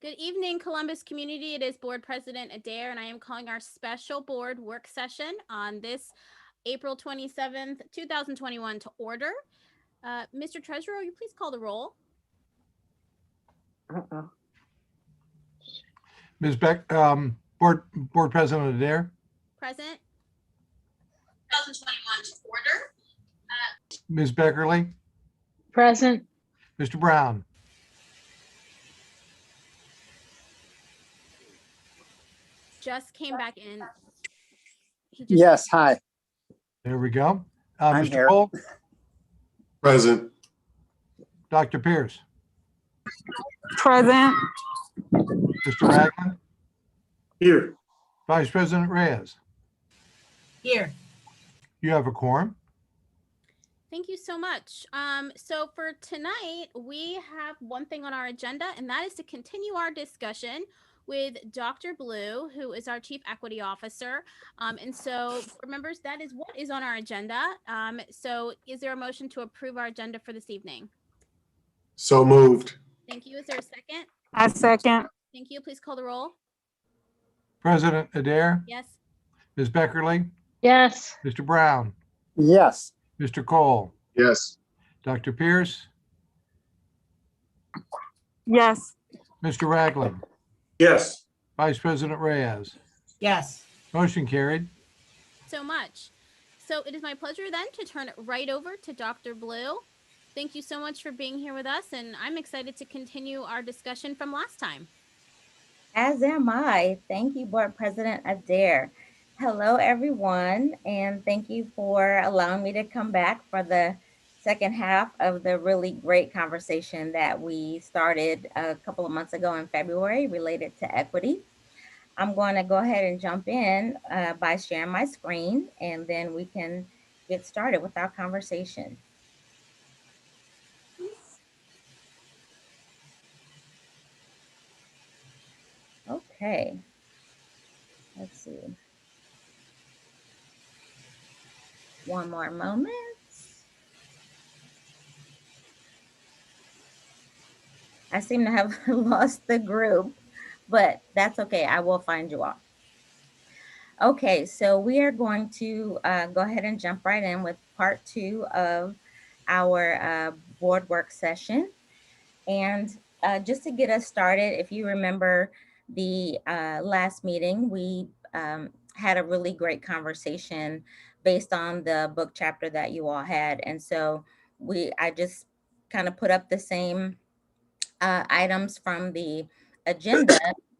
Good evening, Columbus community. It is Board President Adair, and I am calling our special board work session on this April 27th, 2021 to order. Mr. Treasurer, will you please call the roll? Ms. Beck, Board President Adair. Present. 2021 to order. Ms. Beckerly. Present. Mr. Brown. Just came back in. Yes, hi. There we go. I'm Mr. here. Cole. Present. Dr. Pierce. Present. Mr. Ragland. Here. Vice President Reyes. Here. You have a quorum. Thank you so much. So for tonight, we have one thing on our agenda, and that is to continue our discussion with Dr. Blue, who is our Chief Equity Officer. And so, board members, that is what is on our agenda. So is there a motion to approve our agenda for this evening? So moved. Thank you. Is there a second? I second. Thank you. Please call the roll. President Adair. Yes. Ms. Beckerly. Yes. Mr. Brown. Yes, Mr. Cole. Yes. Dr. Pierce. Yes. Mr. Ragland. Yes. Vice President Reyes. Yes. Motion carried. So much. So it is my pleasure then to turn it right over to Dr. Blue. Thank you so much for being here with us, and I'm excited to continue our discussion from last time. As am I. Thank you, Board President Adair. Hello, everyone, and thank you for allowing me to come back for the second half of the really great conversation that we started a couple of months ago in February related to equity. I'm going to go ahead and jump in by sharing my screen, and then we can get started with our conversation. Okay, let's see. One more moment. I seem to have lost the group, but that's okay. I will find you all. Okay, so we are going to go ahead and jump right in with part 2 of our board work session. And just to get us started, if you remember the last meeting, we had a really great conversation based on the book chapter that you all had. And so I just kind of put up the same items from the agenda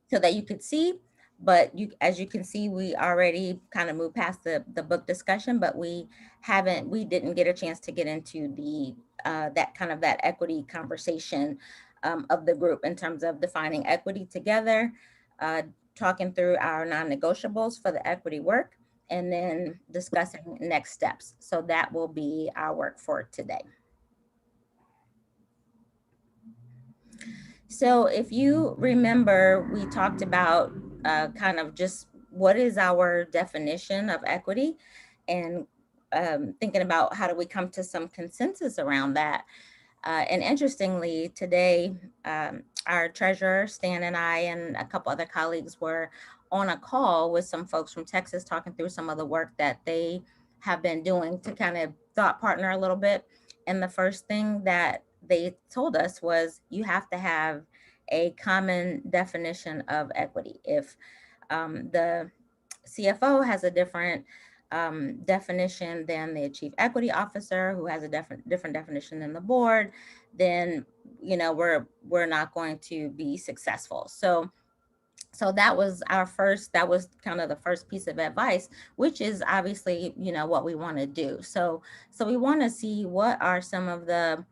so that you could see, but as you can see, we already kind of moved past the book discussion, but we didn't get a chance to get into the that equity conversation of the group in terms of defining equity together, talking through our non-negotiables for the equity work, and then discussing next steps. So that will be our work for today. So if you remember, we talked about kind of just what is our definition of equity, and thinking about how do we come to some consensus around that. And interestingly, today, our treasurer, Stan, and I, and a couple other colleagues were on a call with some folks from Texas talking through some of the work that they have been doing to kind of thought partner a little bit. And the first thing that they told us was you have to have a common definition of equity. If the CFO has a different definition than the chief equity officer, who has a different definition than the board, then we're not going to be successful. So that was that was kind of the first piece of advice, which is obviously what we want to do. So we want to see what are some of the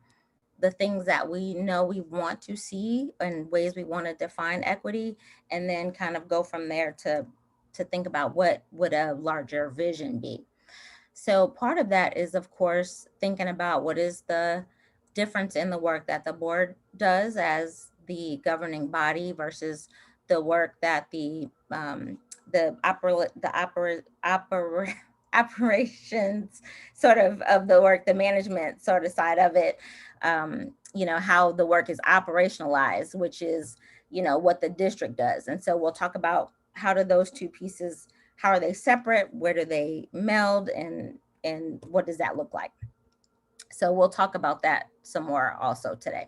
things that we know we want to see and ways we want to define equity, and then kind of go from there to think about what would a larger vision be. So part of that is, of course, thinking about what is the difference in the work that the board does as the governing body versus the work that the operations sort of the work, the management sort of side of it, how the work is operationalized, which is what the district does. And so we'll talk about how do those two pieces, how are they separate? Where do they meld? And what does that look like? So we'll talk about that some more also today.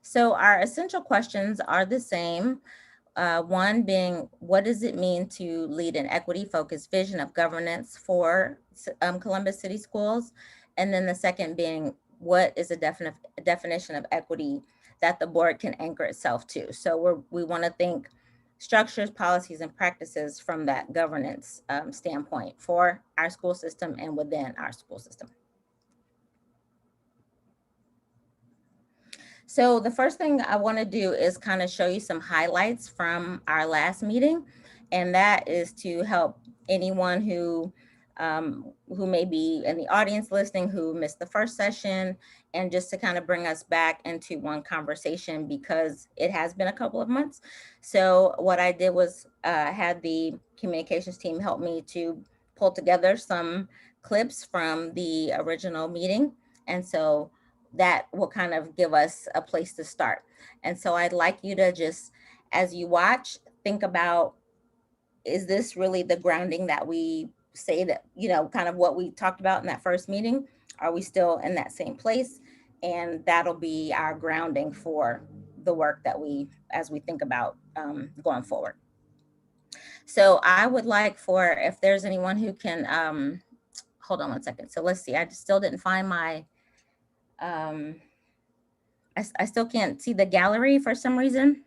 So our essential questions are the same. One being, what does it mean to lead an equity-focused vision of governance for Columbus City Schools? And then the second being, what is a definition of equity that the board can anchor itself to? So we want to think structures, policies, and practices from that governance standpoint for our school system and within our school system. So the first thing I want to do is kind of show you some highlights from our last meeting, and that is to help anyone who may be in the audience listening who missed the first session, and just to kind of bring us back into one conversation because it has been a couple of months. So what I did was had the communications team help me to pull together some clips from the original meeting, and so that will kind of give us a place to start. And so I'd like you to just, as you watch, think about, is this really the grounding that we say that, kind of what we talked about in that first meeting? Are we still in that same place? And that'll be our grounding for the work that as we think about going forward. So I would like for, if there's anyone who can, hold on one second. So let's see, I still didn't find my, I still can't see the gallery for some reason.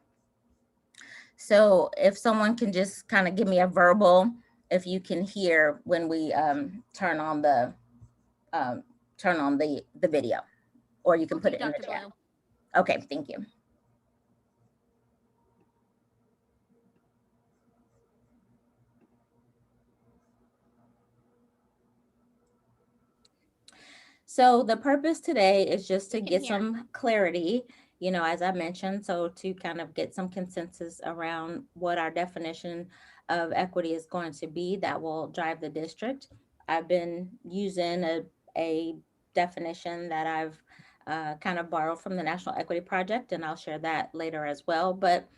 So if someone can just kind of give me a verbal, if you can hear when we turn on the video, or you can put it in the chat. Okay, thank you. So the purpose today is just to get some clarity, as I mentioned, so to kind of get some consensus around what our definition of equity is going to be that will drive the district. I've been using a definition that I've kind of borrowed from the National Equity Project, and I'll share that later as well. But,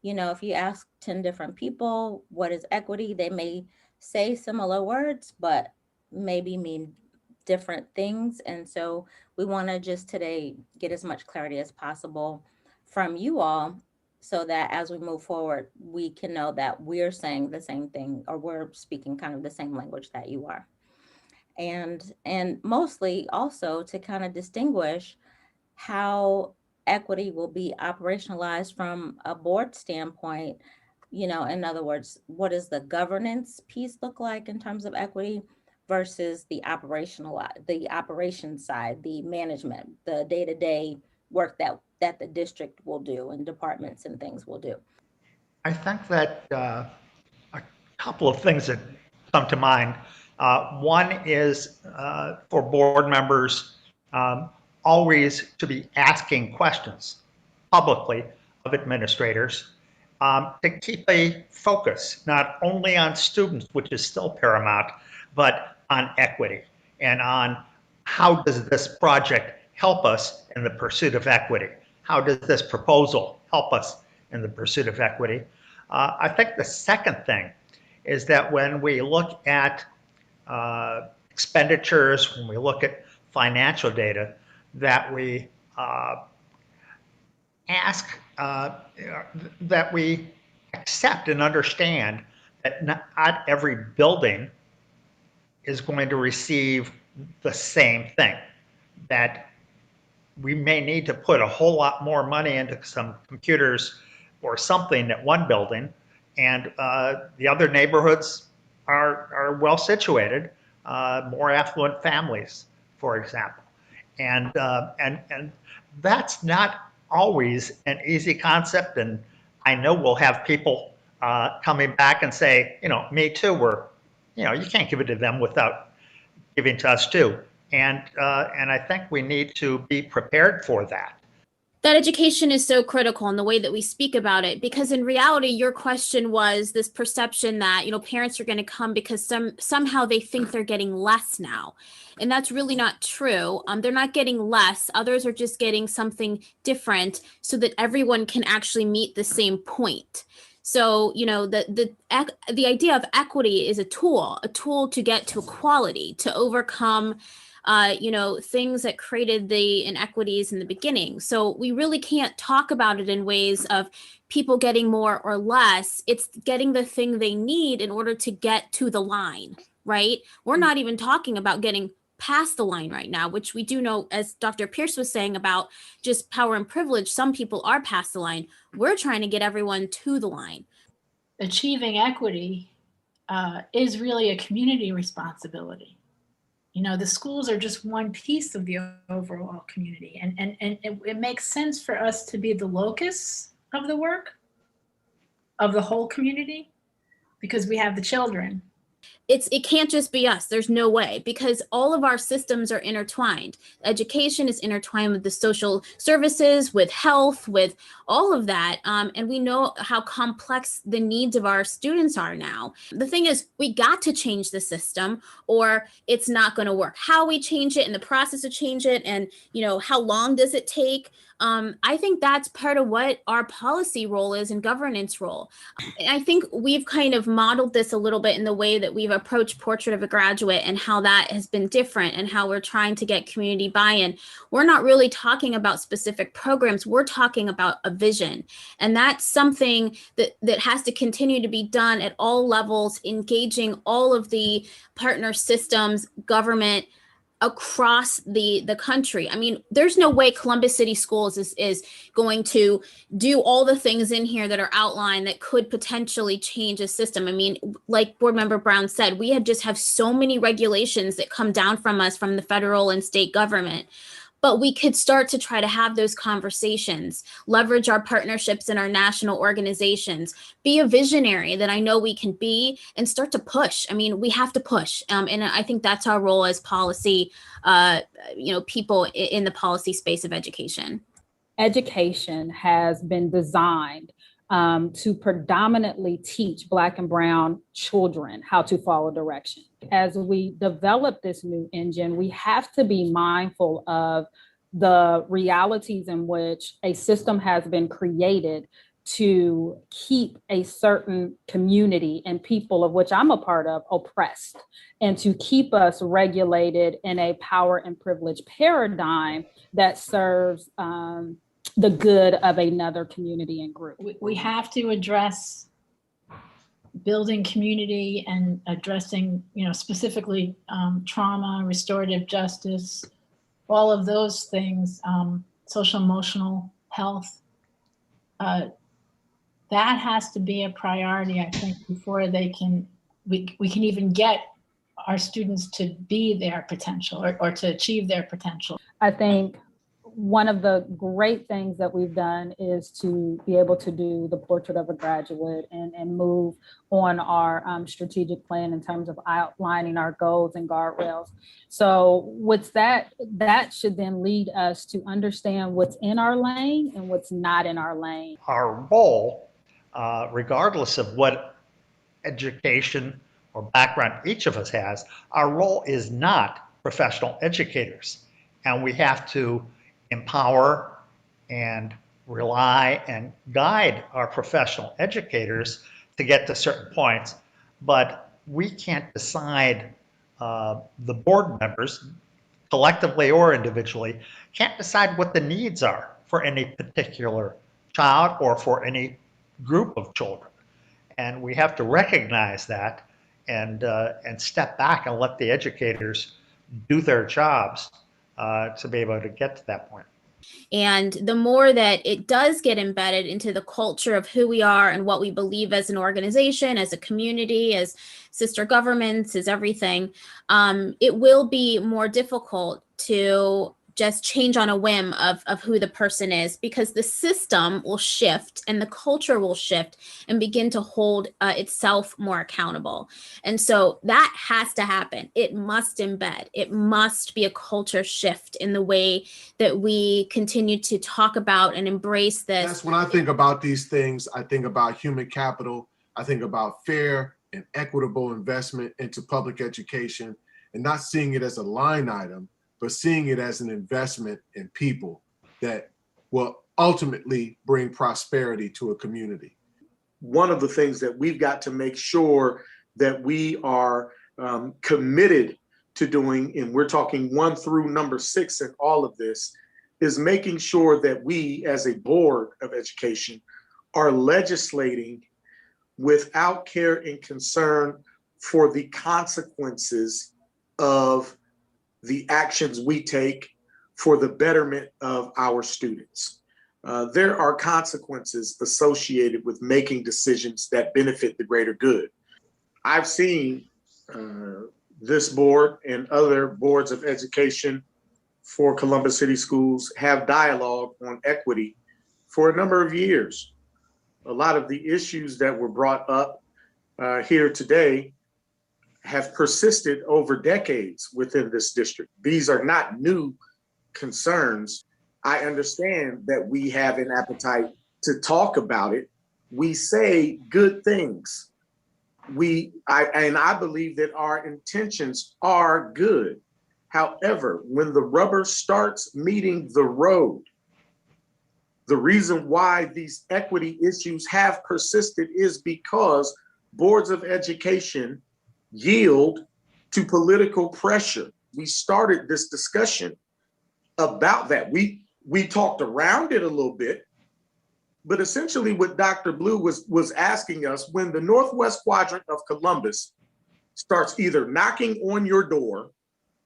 if you ask 10 different people, what is equity, they may say similar words, but maybe mean different things. And so we want to just today get as much clarity as possible from you all, so that as we move forward, we can know that we're saying the same thing, or we're speaking kind of the same language that you are. And mostly also to kind of distinguish how equity will be operationalized from a board standpoint. In other words, what does the governance piece look like in terms of equity versus the operations side, the management, the day-to-day work that the district will do and departments and things will do. I think that a couple of things that come to mind. One is for board members always to be asking questions publicly of administrators to keep a focus not only on students, which is still paramount, but on equity and on how does this project help us in the pursuit of equity? How does this proposal help us in the pursuit of equity? I think the second thing is that when we look at expenditures, when we look at financial data, that we that we accept and understand that not every building is going to receive the same thing, that we may need to put a whole lot more money into some computers or something at one building, and the other neighborhoods are well situated, more affluent families, for example. And that's not always an easy concept, and I know we'll have people coming back and say, me too, you can't give it to them without giving to us too. And I think we need to be prepared for that. That education is so critical in the way that we speak about it, because in reality, your question was this perception that, parents are going to come because somehow they think they're getting less now. And that's really not true. They're not getting less. Others are just getting something different so that everyone can actually meet the same point. So, the idea of equity is a tool to get to equality, to overcome things that created the inequities in the beginning. So we really can't talk about it in ways of people getting more or less. It's getting the thing they need in order to get to the line, right? We're not even talking about getting past the line right now, which we do know, as Dr. Pierce was saying about just power and privilege, some people are past the line. We're trying to get everyone to the line. Achieving equity is really a community responsibility. The schools are just one piece of the overall community. And it makes sense for us to be the locus of the work of the whole community because we have the children. It can't just be us. There's no way, because all of our systems are intertwined. Education is intertwined with the social services, with health, with all of that. And we know how complex the needs of our students are now. The thing is, we got to change the system or it's not going to work. How we change it and the process to change it, and how long does it take? I think that's part of what our policy role is and governance role. And I think we've kind of modeled this a little bit in the way that we've approached Portrait of a Graduate and how that has been different and how we're trying to get community buy-in. We're not really talking about specific programs. We're talking about a vision. And that's something that has to continue to be done at all levels, engaging all of the partner systems, government, across the country. I mean, there's no way Columbus City Schools is going to do all the things in here that are outlined that could potentially change a system. I mean, like Board Member Brown said, we just have so many regulations that come down from us from the federal and state government. But we could start to try to have those conversations, leverage our partnerships in our national organizations, be a visionary that I know we can be, and start to push. I mean, we have to push. And I think that's our role as policy, people in the policy space of education. Education has been designed to predominantly teach Black and Brown children how to follow direction. As we develop this new engine, we have to be mindful of the realities in which a system has been created to keep a certain community and people, of which I'm a part of, oppressed, and to keep us regulated in a power and privilege paradigm that serves the good of another community and group. We have to address building community and addressing, specifically trauma, restorative justice, all of those things, social emotional health. That has to be a priority, I think, before we can even get our students to be their potential or to achieve their potential. I think one of the great things that we've done is to be able to do the Portrait of a Graduate and move on our strategic plan in terms of outlining our goals and guardrails. So what's that should then lead us to understand what's in our lane and what's not in our lane. Our role, regardless of what education or background each of us has, our role is not professional educators. And we have to empower and rely and guide our professional educators to get to certain points, but we can't decide, the board members, collectively or individually, can't decide what the needs are for any particular child or for any group of children. And we have to recognize that and step back and let the educators do their jobs to be able to get to that point. And the more that it does get embedded into the culture of who we are and what we believe as an organization, as a community, as sister governments, as everything, it will be more difficult to just change on a whim of who the person is, because the system will shift and the culture will shift and begin to hold itself more accountable. And so that has to happen. It must embed. It must be a culture shift in the way that we continue to talk about and embrace this. That's when I think about these things. I think about human capital. I think about fair and equitable investment into public education, and not seeing it as a line item, but seeing it as an investment in people that will ultimately bring prosperity to a community. One of the things that we've got to make sure that we are committed to doing, and we're talking 1 through number 6 in all of this, is making sure that we as a board of education are legislating without care and concern for the consequences of the actions we take for the betterment of our students. There are consequences associated with making decisions that benefit the greater good. I've seen this board and other boards of education for Columbus City Schools have dialogue on equity for a number of years. A lot of the issues that were brought up here today have persisted over decades within this district. These are not new concerns. I understand that we have an appetite to talk about it. We say good things. I believe that our intentions are good. However, when the rubber starts meeting the road, the reason why these equity issues have persisted is because boards of education yield to political pressure. We started this discussion about that. We talked around it a little bit, but essentially what Dr. Blue was asking us, when the Northwest quadrant of Columbus starts either knocking on your door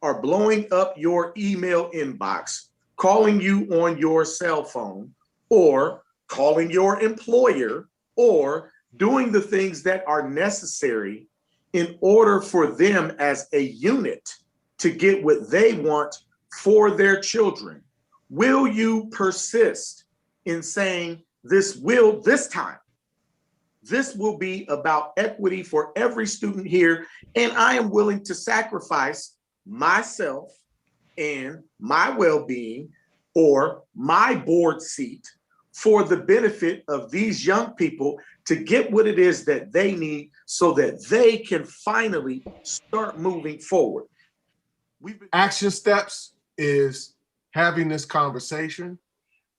or blowing up your email inbox, calling you on your cell phone, or calling your employer, or doing the things that are necessary in order for them as a unit to get what they want for their children, will you persist in saying this will be about equity for every student here, and I am willing to sacrifice myself and my well-being or my board seat for the benefit of these young people to get what it is that they need so that they can finally start moving forward. Action steps is having this conversation.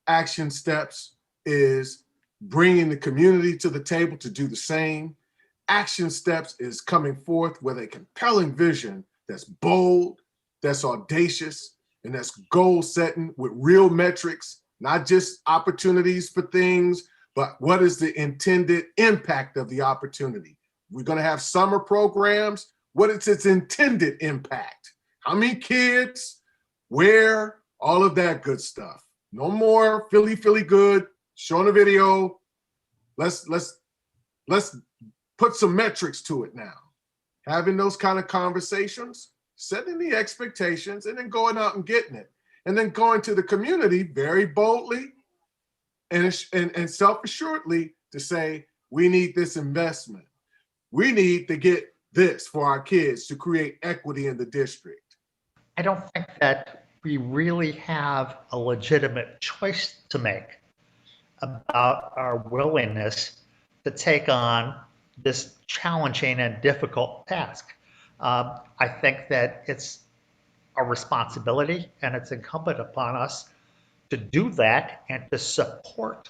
Action steps is bringing the community to the table to do the same. Action steps is coming forth with a compelling vision that's bold, that's audacious, and that's goal setting with real metrics, not just opportunities for things, but what is the intended impact of the opportunity? We're going to have summer programs. What is its intended impact? How many kids? Where? All of that good stuff. No more Philly good, showing a video. Let's put some metrics to it now. Having those kind of conversations, setting the expectations, and then going out and getting it. And then going to the community very boldly and self-assuredly to say, we need this investment. We need to get this for our kids to create equity in the district. I don't think that we really have a legitimate choice to make about our willingness to take on this challenging and difficult task. I think that it's a responsibility and it's incumbent upon us to do that and to support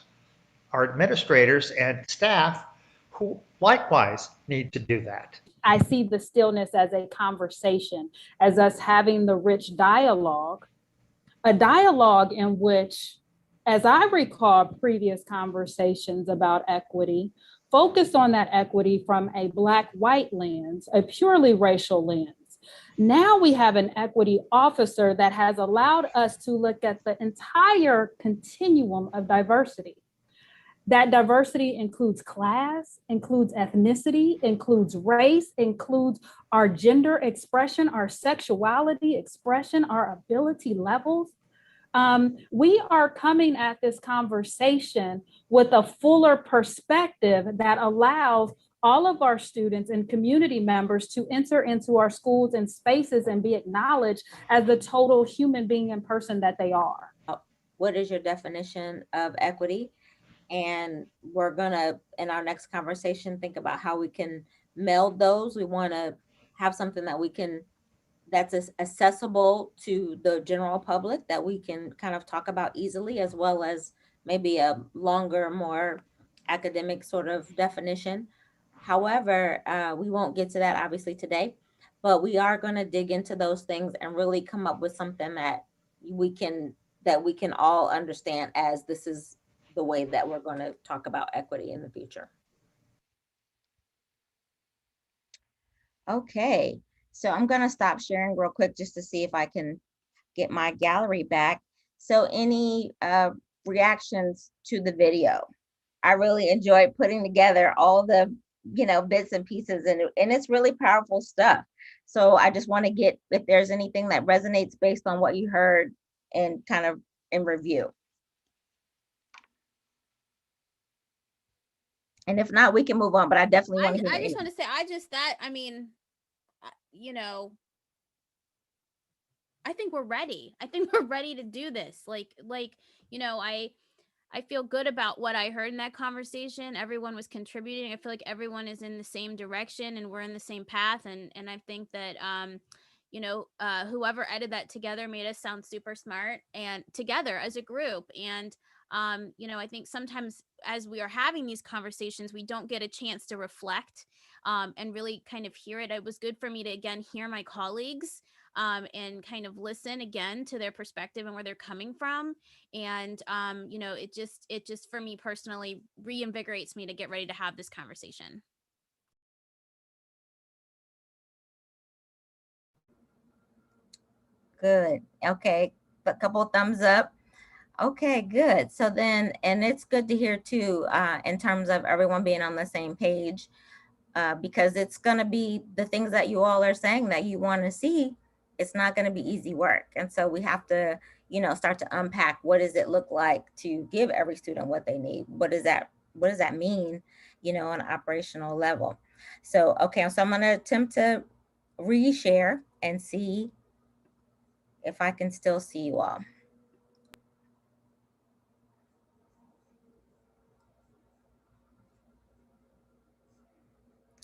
our administrators and staff who likewise need to do that. I see the stillness as a conversation, as us having the rich dialogue, a dialogue in which, as I recall previous conversations about equity, focus on that equity from a Black-white lens, a purely racial lens. Now we have an equity officer that has allowed us to look at the entire continuum of diversity. That diversity includes class, includes ethnicity, includes race, includes our gender expression, our sexuality expression, our ability levels. We are coming at this conversation with a fuller perspective that allows all of our students and community members to enter into our schools and spaces and be acknowledged as the total human being and person that they are. What is your definition of equity? And we're gonna, in our next conversation, think about how we can meld those. We wanna have something that we can, that's accessible to the general public, that we can kind of talk about easily, as well as maybe a longer, more academic sort of definition. However, we won't get to that obviously today, but we are going to dig into those things and really come up with something that we can all understand, as this is the way that we're going to talk about equity in the future. Okay, so I'm going to stop sharing real quick just to see if I can get my gallery back. So any reactions to the video? I really enjoyed putting together all the, bits and pieces, and it's really powerful stuff. So I just want to get, if there's anything that resonates based on what you heard and kind of in review. And if not, we can move on, but I definitely want to hear. I just want to say, I think we're ready. I think we're ready to do this. I feel good about what I heard in that conversation. Everyone was contributing. I feel like everyone is in the same direction and we're in the same path. And I think that, whoever edited that together made us sound super smart and together as a group. And, I think sometimes as we are having these conversations, we don't get a chance to reflect and really kind of hear it. It was good for me to, again, hear my colleagues and kind of listen again to their perspective and where they're coming from. And, it just for me personally reinvigorates me to get ready to have this conversation. Good. Okay. A couple of thumbs up. Okay, good. So then, and it's good to hear too, in terms of everyone being on the same page, because it's going to be the things that you all are saying that you want to see. It's not going to be easy work. And so we have to, start to unpack, what does it look like to give every student what they need? What does that mean, on an operational level? So, okay, so I'm going to attempt to reshare and see if I can still see you all.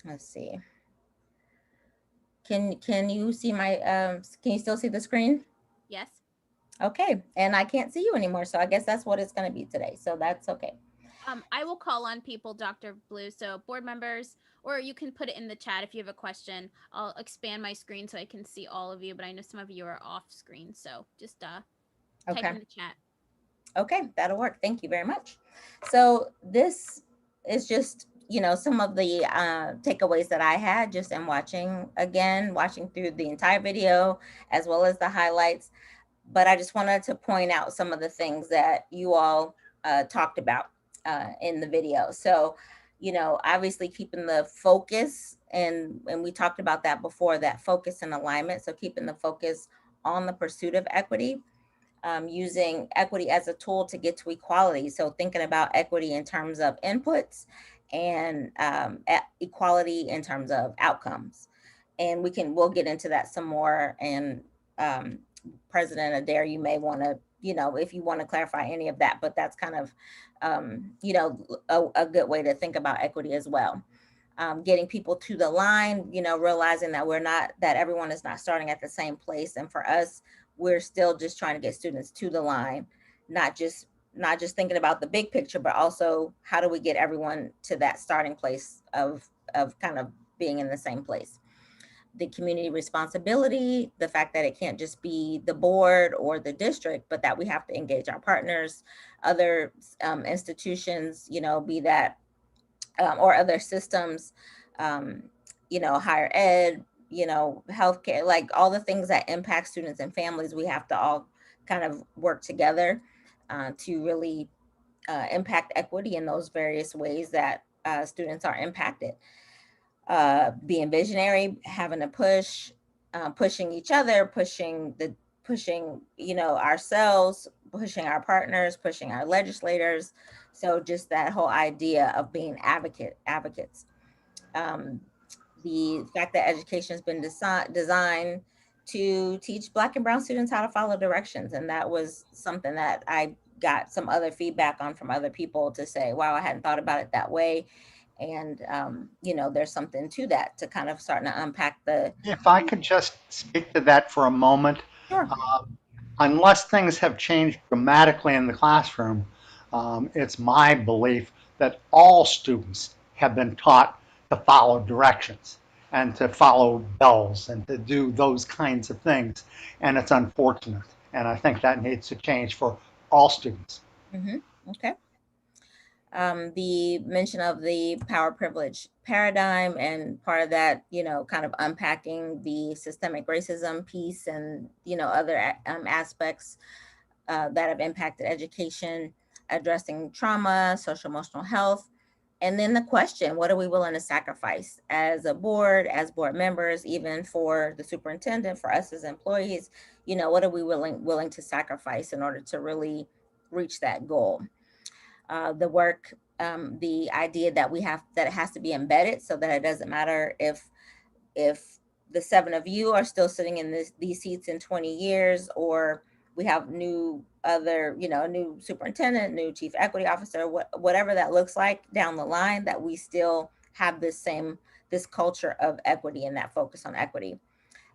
Let's see. Can you see my, can you still see the screen? Yes. Okay, and I can't see you anymore, so I guess that's what it's going to be today. So that's okay. I will call on people, Dr. Blue. So board members, or you can put it in the chat if you have a question. I'll expand my screen so I can see all of you, but I know some of you are off screen. So just type in the chat. Okay, that'll work. Thank you very much. So this is just, some of the takeaways that I had just in watching through the entire video, as well as the highlights. But I just wanted to point out some of the things that you all talked about in the video. So, obviously keeping the focus, and we talked about that before, that focus and alignment. So keeping the focus on the pursuit of equity, using equity as a tool to get to equality. So thinking about equity in terms of inputs and equality in terms of outcomes. And we'll get into that some more. And President Adair, you may want to, if you want to clarify any of that, but that's kind of, a good way to think about equity as well. Getting people to the line, realizing that that everyone is not starting at the same place. And for us, we're still just trying to get students to the line, not just thinking about the big picture, but also how do we get everyone to that starting place of kind of being in the same place. The community responsibility, the fact that it can't just be the board or the district, but that we have to engage our partners, other institutions, be that, or other systems, higher ed, healthcare, like all the things that impact students and families. We have to all kind of work together to really impact equity in those various ways that students are impacted. Being visionary, having a pushing each other, pushing ourselves, pushing our partners, pushing our legislators. So just that whole idea of being advocates. The fact that education has been designed to teach Black and Brown students how to follow directions. And that was something that I got some other feedback on from other people to say, wow, I hadn't thought about it that way. And, there's something to that, to kind of starting to unpack the. If I could just speak to that for a moment. Sure. Unless things have changed dramatically in the classroom, it's my belief that all students have been taught to follow directions and to follow bells and to do those kinds of things. And it's unfortunate. And I think that needs to change for all students. Mm-hmm. Okay. The mention of the power privilege paradigm, and part of that, kind of unpacking the systemic racism piece and, other aspects that have impacted education, addressing trauma, social emotional health. And then the question, what are we willing to sacrifice as a board, as board members, even for the superintendent, for us as employees, what are we willing to sacrifice in order to really reach that goal? The work, the idea that that it has to be embedded, so that it doesn't matter if the 7 of you are still sitting in these seats in 20 years, or we have new superintendent, new chief equity officer, whatever that looks like down the line, that we still have this culture of equity and that focus on equity.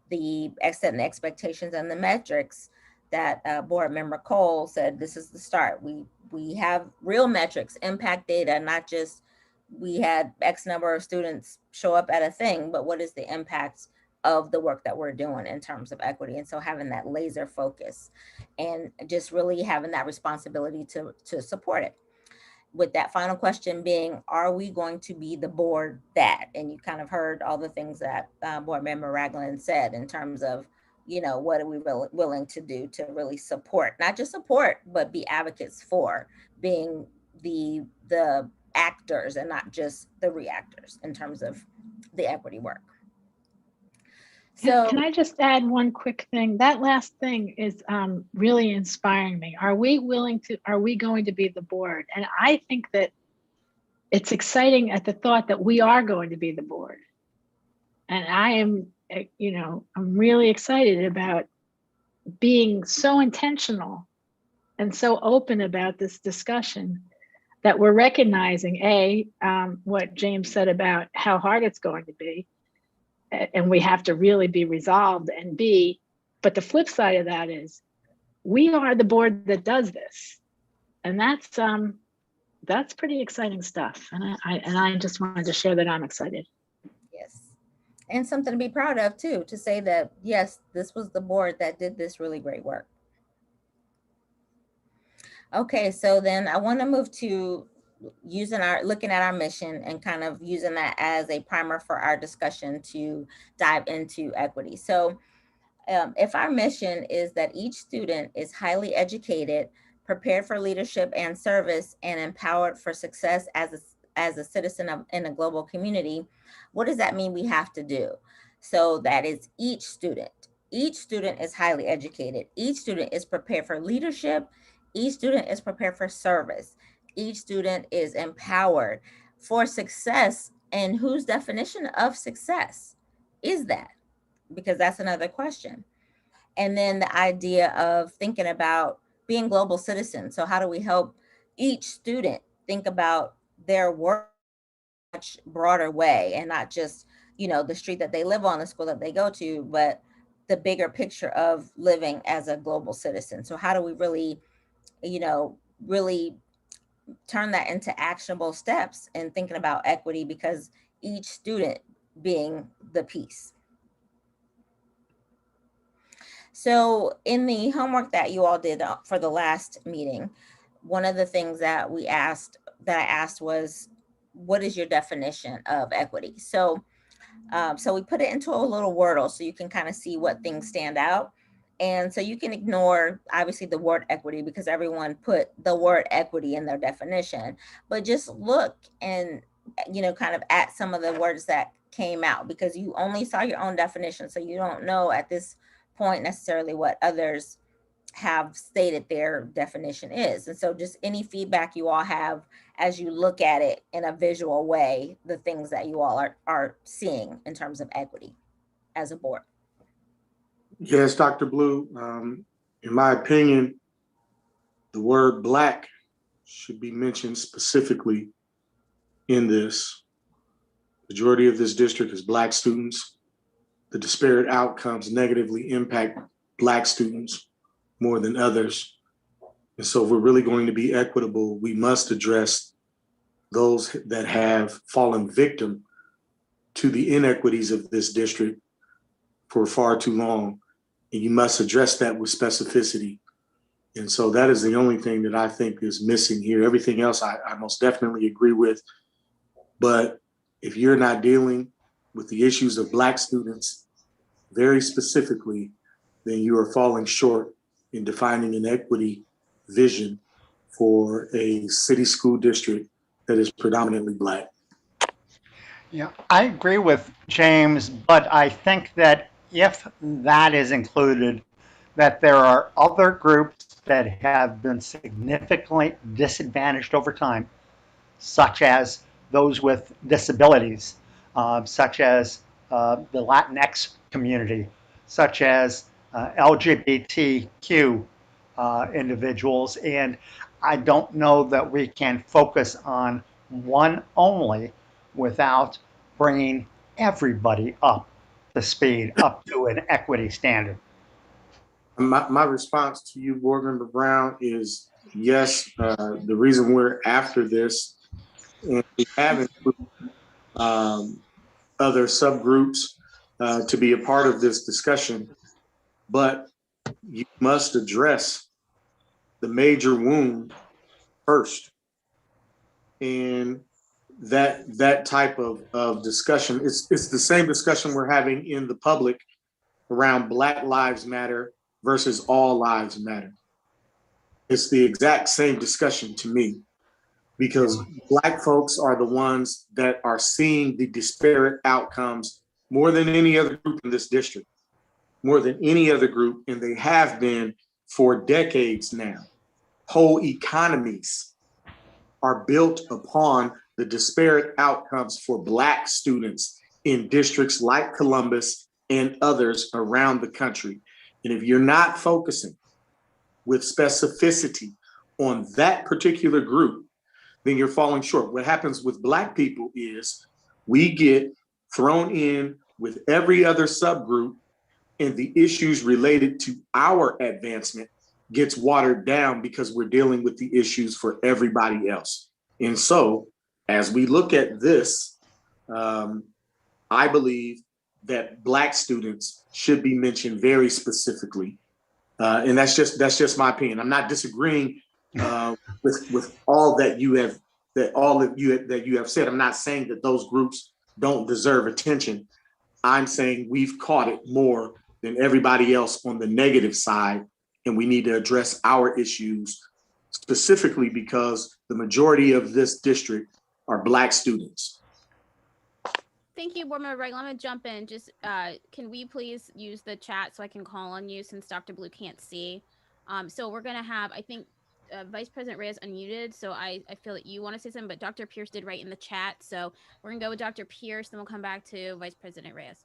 The setting the expectations and the metrics that board member Cole said, this is the start. We have real metrics, impact data, not just we had X number of students show up at a thing, but what is the impact of the work that we're doing in terms of equity? And so having that laser focus and just really having that responsibility to support it. With that final question being, are we going to be the board that? And you kind of heard all the things that board member Ragland said in terms of, what are we willing to do to really support, not just support, but be advocates for being the actors and not just the reactors in terms of the equity work. So can I just add one quick thing? That last thing is really inspiring me. Are we going to be the board? And I think that it's exciting at the thought that we are going to be the board. And I am, I'm really excited about being so intentional and so open about this discussion, that we're recognizing what James said about how hard it's going to be, and we have to really be resolved, and but the flip side of that is we are the board that does this, and that's pretty exciting stuff. And I just wanted to share that I'm excited. Yes, and something to be proud of too, to say that yes, this was the board that did this really great work. Okay, so then I want to move to looking at our mission and kind of using that as a primer for our discussion to dive into equity. So if our mission is that each student is highly educated, prepared for leadership and service, and empowered for success as a citizen in a global community, what does that mean we have to do? So that is each student is highly educated. Each student is prepared for leadership. Each student is prepared for service. Each student is empowered for success. And whose definition of success is that? Because that's another question. And then the idea of thinking about being global citizens. So how do we help each student think about their work in a much broader way, and not just, the street that they live on, the school that they go to, but the bigger picture of living as a global citizen. So how do we really, really turn that into actionable steps and thinking about equity, because each student being the piece. So in the homework that you all did for the last meeting, one of the things that I asked was, what is your definition of equity? So we put it into a little Wordle so you can kind of see what things stand out. And so you can ignore, obviously, the word equity, because everyone put the word equity in their definition, but just look and, kind of at some of the words that came out, because you only saw your own definition. So you don't know at this point necessarily what others have stated their definition is. And so just any feedback you all have as you look at it in a visual way, the things that you all are seeing in terms of equity as a board. Yes, Dr. Blue. In my opinion, the word Black should be mentioned specifically in this. Majority of this district is Black students. The disparate outcomes negatively impact Black students more than others. And so if we're really going to be equitable, we must address those that have fallen victim to the inequities of this district for far too long. And you must address that with specificity. And so that is the only thing that I think is missing here. Everything else I most definitely agree with. But if you're not dealing with the issues of Black students very specifically, then you are falling short in defining an equity vision for a city school district that is predominantly Black. Yeah, I agree with James, but I think that if that is included, that there are other groups that have been significantly disadvantaged over time, such as those with disabilities, such as the Latinx community, such as LGBTQ individuals. And I don't know that we can focus on one only without bringing everybody up to speed, up to an equity standard. My response to you, Board Member Brown, is yes. The reason we're after this, and we have other subgroups to be a part of this discussion, but you must address the major wound first. And that type of discussion, it's the same discussion we're having in the public around Black Lives Matter versus All Lives Matter. It's the exact same discussion to me, because Black folks are the ones that are seeing the disparate outcomes more than any other group in this district, more than any other group, and they have been for decades now. Whole economies are built upon the disparate outcomes for Black students in districts like Columbus and others around the country. And if you're not focusing with specificity on that particular group, then you're falling short. What happens with Black people is we get thrown in with every other subgroup, and the issues related to our advancement gets watered down because we're dealing with the issues for everybody else. And so as we look at this, I believe that Black students should be mentioned very specifically. And that's just my opinion. I'm not disagreeing with all that you have said. I'm not saying that those groups don't deserve attention. I'm saying we've caught it more than everybody else on the negative side, and we need to address our issues specifically because the majority of this district are Black students. Thank you, Board Member Wright. Let me jump in. Just can we please use the chat so I can call on you since Dr. Blue can't see? So we're going to have, I think, Vice President Reyes unmuted. So I feel that you want to say something, but Dr. Pierce did write in the chat. So we're going to go with Dr. Pierce, then we'll come back to Vice President Reyes.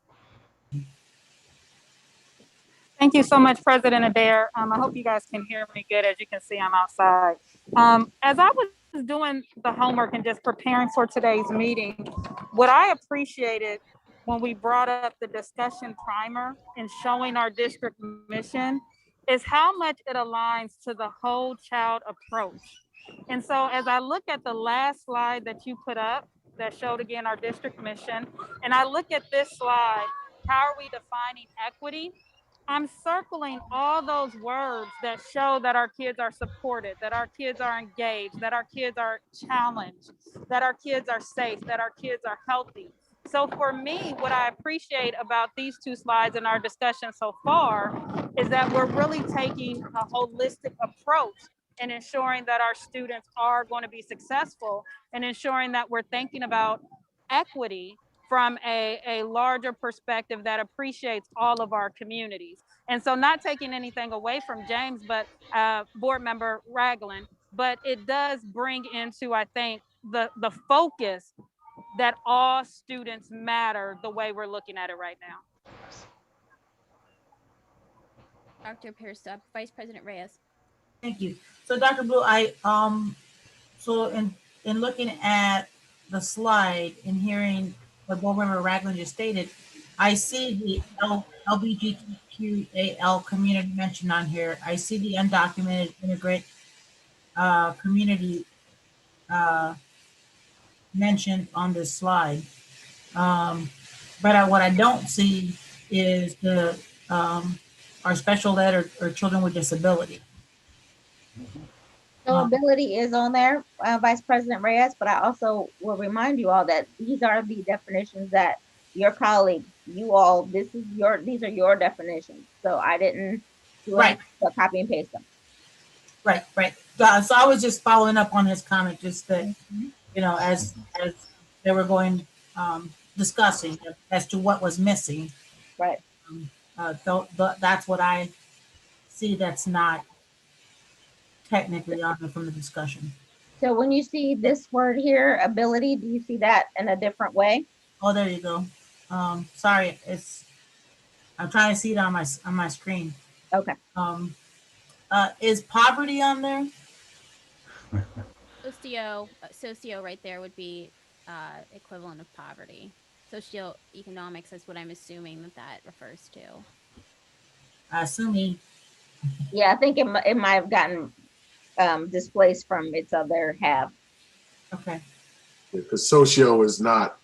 Thank you so much, President Adair. I hope you guys can hear me good. As you can see, I'm outside. As I was doing the homework and just preparing for today's meeting, what I appreciated when we brought up the discussion primer and showing our district mission is how much it aligns to the whole child approach. And so as I look at the last slide that you put up that showed again our district mission, and I look at this slide, how are we defining equity? I'm circling all those words that show that our kids are supported, that our kids are engaged, that our kids are challenged, that our kids are safe, that our kids are healthy. So for me, what I appreciate about these two slides in our discussion so far is that we're really taking a holistic approach and ensuring that our students are going to be successful and ensuring that we're thinking about equity from a larger perspective that appreciates all of our communities. And so not taking anything away from James, but board member Ragland, but it does bring into, I think, the focus that all students matter the way we're looking at it right now. Dr. Pierce, Vice President Reyes. Thank you. So Dr. Blue, so in looking at the slide and hearing what Board Member Ragland just stated, I see the LGBTQAL community mentioned on here. I see the undocumented immigrant community mentioned on this slide. But what I don't see is the our special ed or children with disability. So ability is on there, Vice President Reyes, but I also will remind you all that these are the definitions that your colleagues, you all, these are your definitions. So I didn't do Right. but copy and paste them. Right. So I was just following up on his comment, just that, you know, as they were going, discussing as to what was missing. Right. That's what I see that's not technically on there from the discussion. So when you see this word here, ability, do you see that in a different way? Oh, there you go. Sorry, I'm trying to see it on my screen. Okay. Is poverty on there? Socio right there would be equivalent of poverty. Socioeconomics is what I'm assuming that refers to. Assuming. Yeah, I think it might have gotten displaced from its other half. Okay. Because socio is not,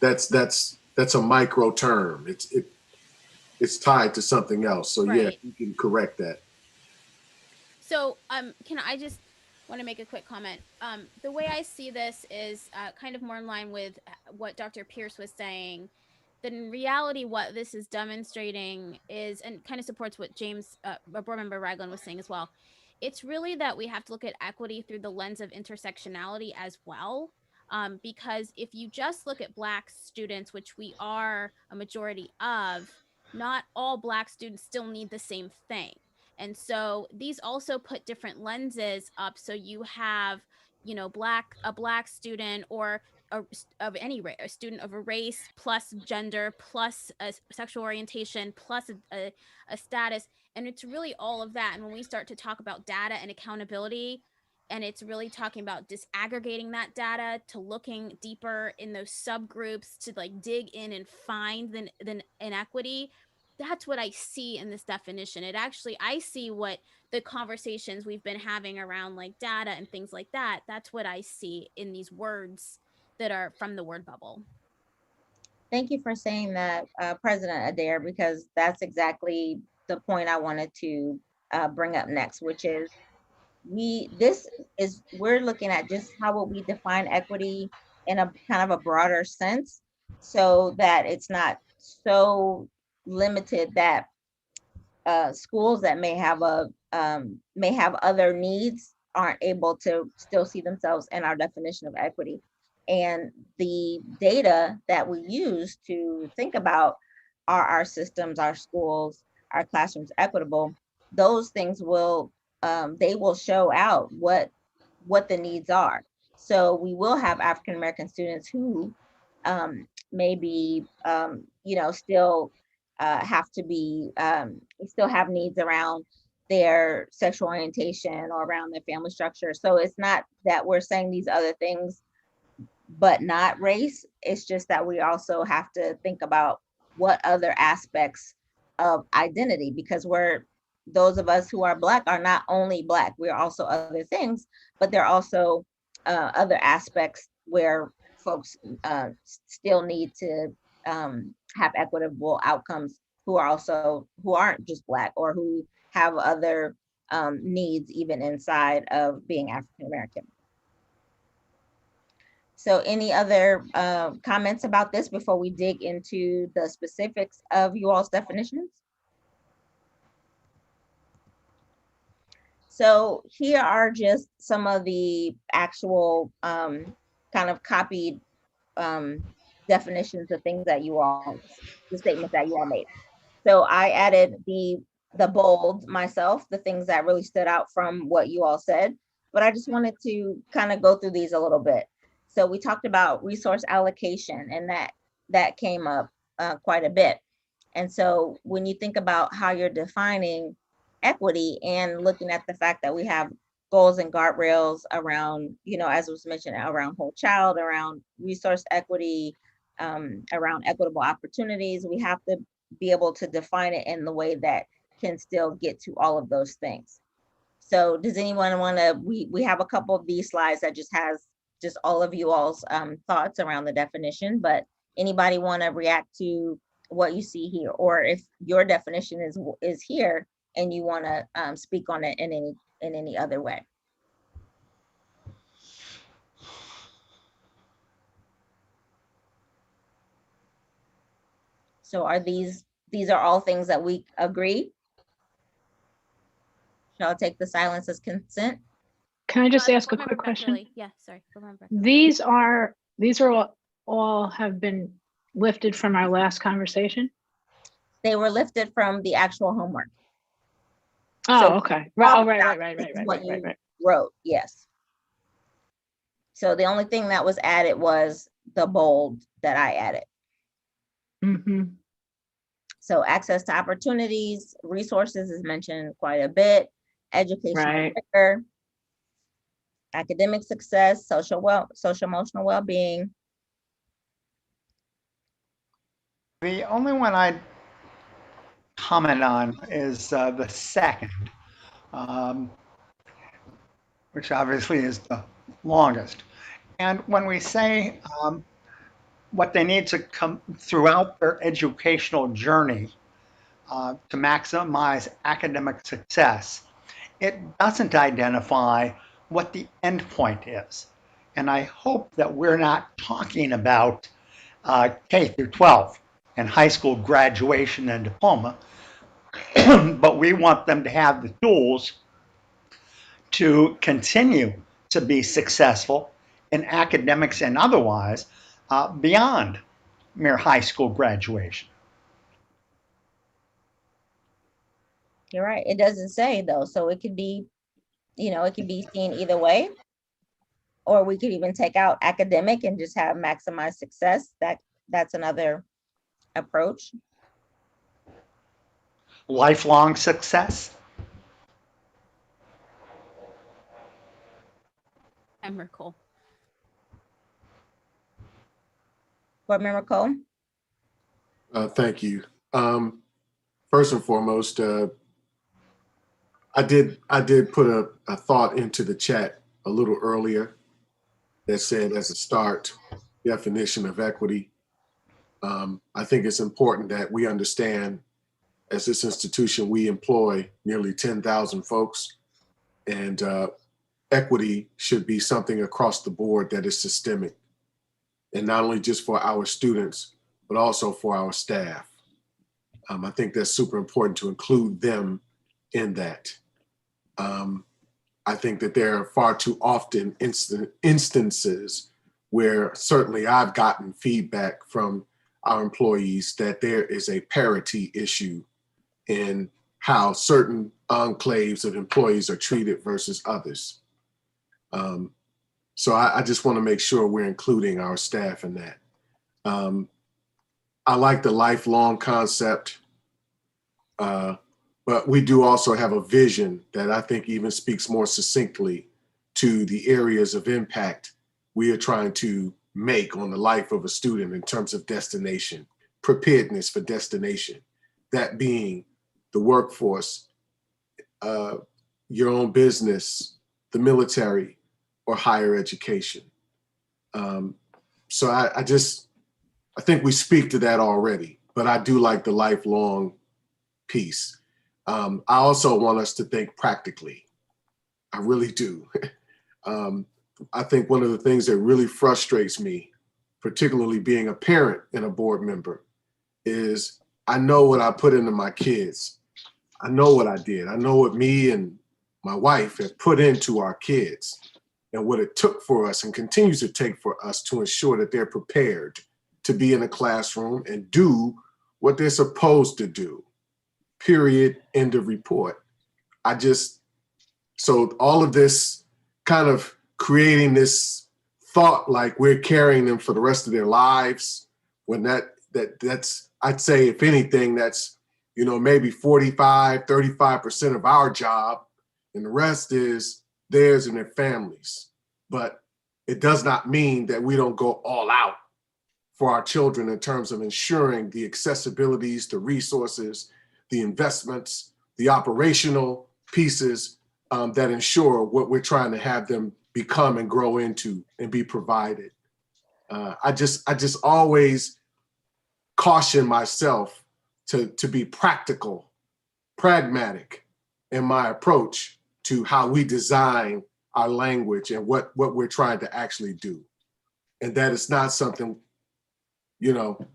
that's a micro term. It's tied to something else. So right. Yeah, you can correct that. So can I just want to make a quick comment? The way I see this is kind of more in line with what Dr. Pierce was saying. That in reality, what this is demonstrating is, and kind of supports what James, board member Ragland was saying as well. It's really that we have to look at equity through the lens of intersectionality as well. Because if you just look at Black students, which we are a majority of, not all Black students still need the same thing. And so these also put different lenses up. So you have, you know, a Black student or of any race, a student of a race plus gender plus a sexual orientation plus a status. And it's really all of that. And when we start to talk about data and accountability, and it's really talking about disaggregating that data to looking deeper in those subgroups to like dig in and find the inequity. That's what I see in this definition. I see what the conversations we've been having around like data and things like that. That's what I see in these words that are from the word bubble. Thank you for saying that, President Adair, because that's exactly the point I wanted to bring up next, which is we're looking at just how would we define equity in a kind of a broader sense so that it's not so limited that schools that may have other needs aren't able to still see themselves in our definition of equity. And the data that we use to think about are our systems, our schools, our classrooms equitable, those things will they will show out what the needs are. So we will have African American students who maybe still have to be still have needs around their sexual orientation or around their family structure. So it's not that we're saying these other things but not race. It's just that we also have to think about what other aspects of identity, because those of us who are Black are not only Black, we're also other things, but there are also other aspects where folks still need to have equitable outcomes who aren't just Black or who have other needs even inside of being African American. So any other comments about this before we dig into the specifics of you all's definitions? So here are just some of the actual kind of copied definitions of things that the statements that you all made. So I added the bold myself, the things that really stood out from what you all said, but I just wanted to kind of go through these a little bit. So we talked about resource allocation, and that came up quite a bit. And so when you think about how you're defining equity and looking at the fact that we have goals and guardrails around, as was mentioned, around whole child, around resource equity, around equitable opportunities, we have to be able to define it in the way that can still get to all of those things. So does anyone want to, we have a couple of these slides that just has just all of you all's thoughts around the definition, but anybody want to react to what you see here, or if your definition is here and you want to speak on it in any other way? So are these are all things that we agree? Shall I take the silence as consent? Can I just ask a Board Member quick question? Beckley. Yeah, sorry. Board Member. These are all have been lifted from our last conversation? They were lifted from the actual homework. Oh, So okay. all Right. Wrote, yes. So the only thing that was added was the bold that I added. Mm-hmm. So access to opportunities, resources is mentioned quite a bit. Educational rigor, academic success, social emotional well-being. The only one I'd comment on is the second, which obviously is the longest. And when we say what they need to come throughout their educational journey to maximize academic success, it doesn't identify what the end point is. And I hope that we're not talking about K through 12 and high school graduation and diploma, but we want them to have the tools to continue to be successful in academics and otherwise beyond mere high school graduation. You're right. It doesn't say though, so it could be, it could be seen either way. Or we could even take out academic and just have maximize success. That's another approach. Lifelong success. Member Cole. Board Member Cole? Thank you. First and foremost, I did put a thought into the chat a little earlier that said, as a start, definition of equity. I think it's important that we understand, as this institution, we employ nearly 10,000 folks, and equity should be something across the board that is systemic, and not only just for our students, but also for our staff. I think that's super important to include them in that. I think that there are far too often instances where certainly I've gotten feedback from our employees that there is a parity issue in how certain enclaves of employees are treated versus others. So I just want to make sure we're including our staff in that. I like the lifelong concept, but we do also have a vision that I think even speaks more succinctly to the areas of impact we are trying to make on the life of a student in terms of destination, preparedness for destination, that being the workforce, your own business, the military, or higher education. So I think we speak to that already, but I do like the lifelong piece. I also want us to think practically. I really do. I think one of the things that really frustrates me, particularly being a parent and a board member, is I know what I put into my kids. I know what I did. I know what me and my wife have put into our kids, and what it took for us and continues to take for us to ensure that they're prepared to be in a classroom and do what they're supposed to do. period, end of report. So all of this kind of creating this thought like we're carrying them for the rest of their lives, when that's, I'd say, if anything, that's, maybe 35% of our job, and the rest is theirs and their families. But it does not mean that we don't go all out for our children in terms of ensuring the accessibilities, the resources, the investments, the operational pieces that ensure what we're trying to have them become and grow into and be provided. I just always caution myself to be practical, pragmatic in my approach to how we design our language and what we're trying to actually do. And that is not something, so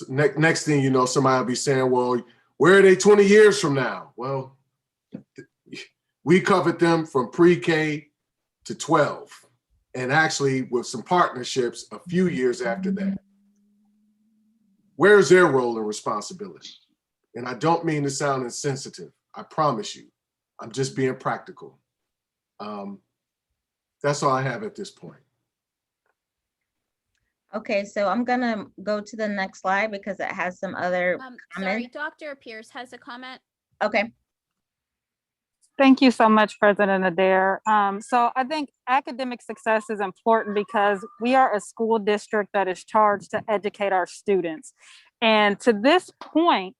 next thing you know, somebody will be saying, well, where are they 20 years from now? Well, we covered them from pre-K to 12, and actually with some partnerships a few years after that. Where's their role and responsibility? And I don't mean to sound insensitive, I promise you. I'm just being practical. That's all I have at this point. Okay, so I'm gonna go to the next slide because it has some other Sorry, comments. Dr. Pierce has a comment. Okay. Thank you so much, President Adair. So I think academic success is important because we are a school district that is charged to educate our students. And to this point,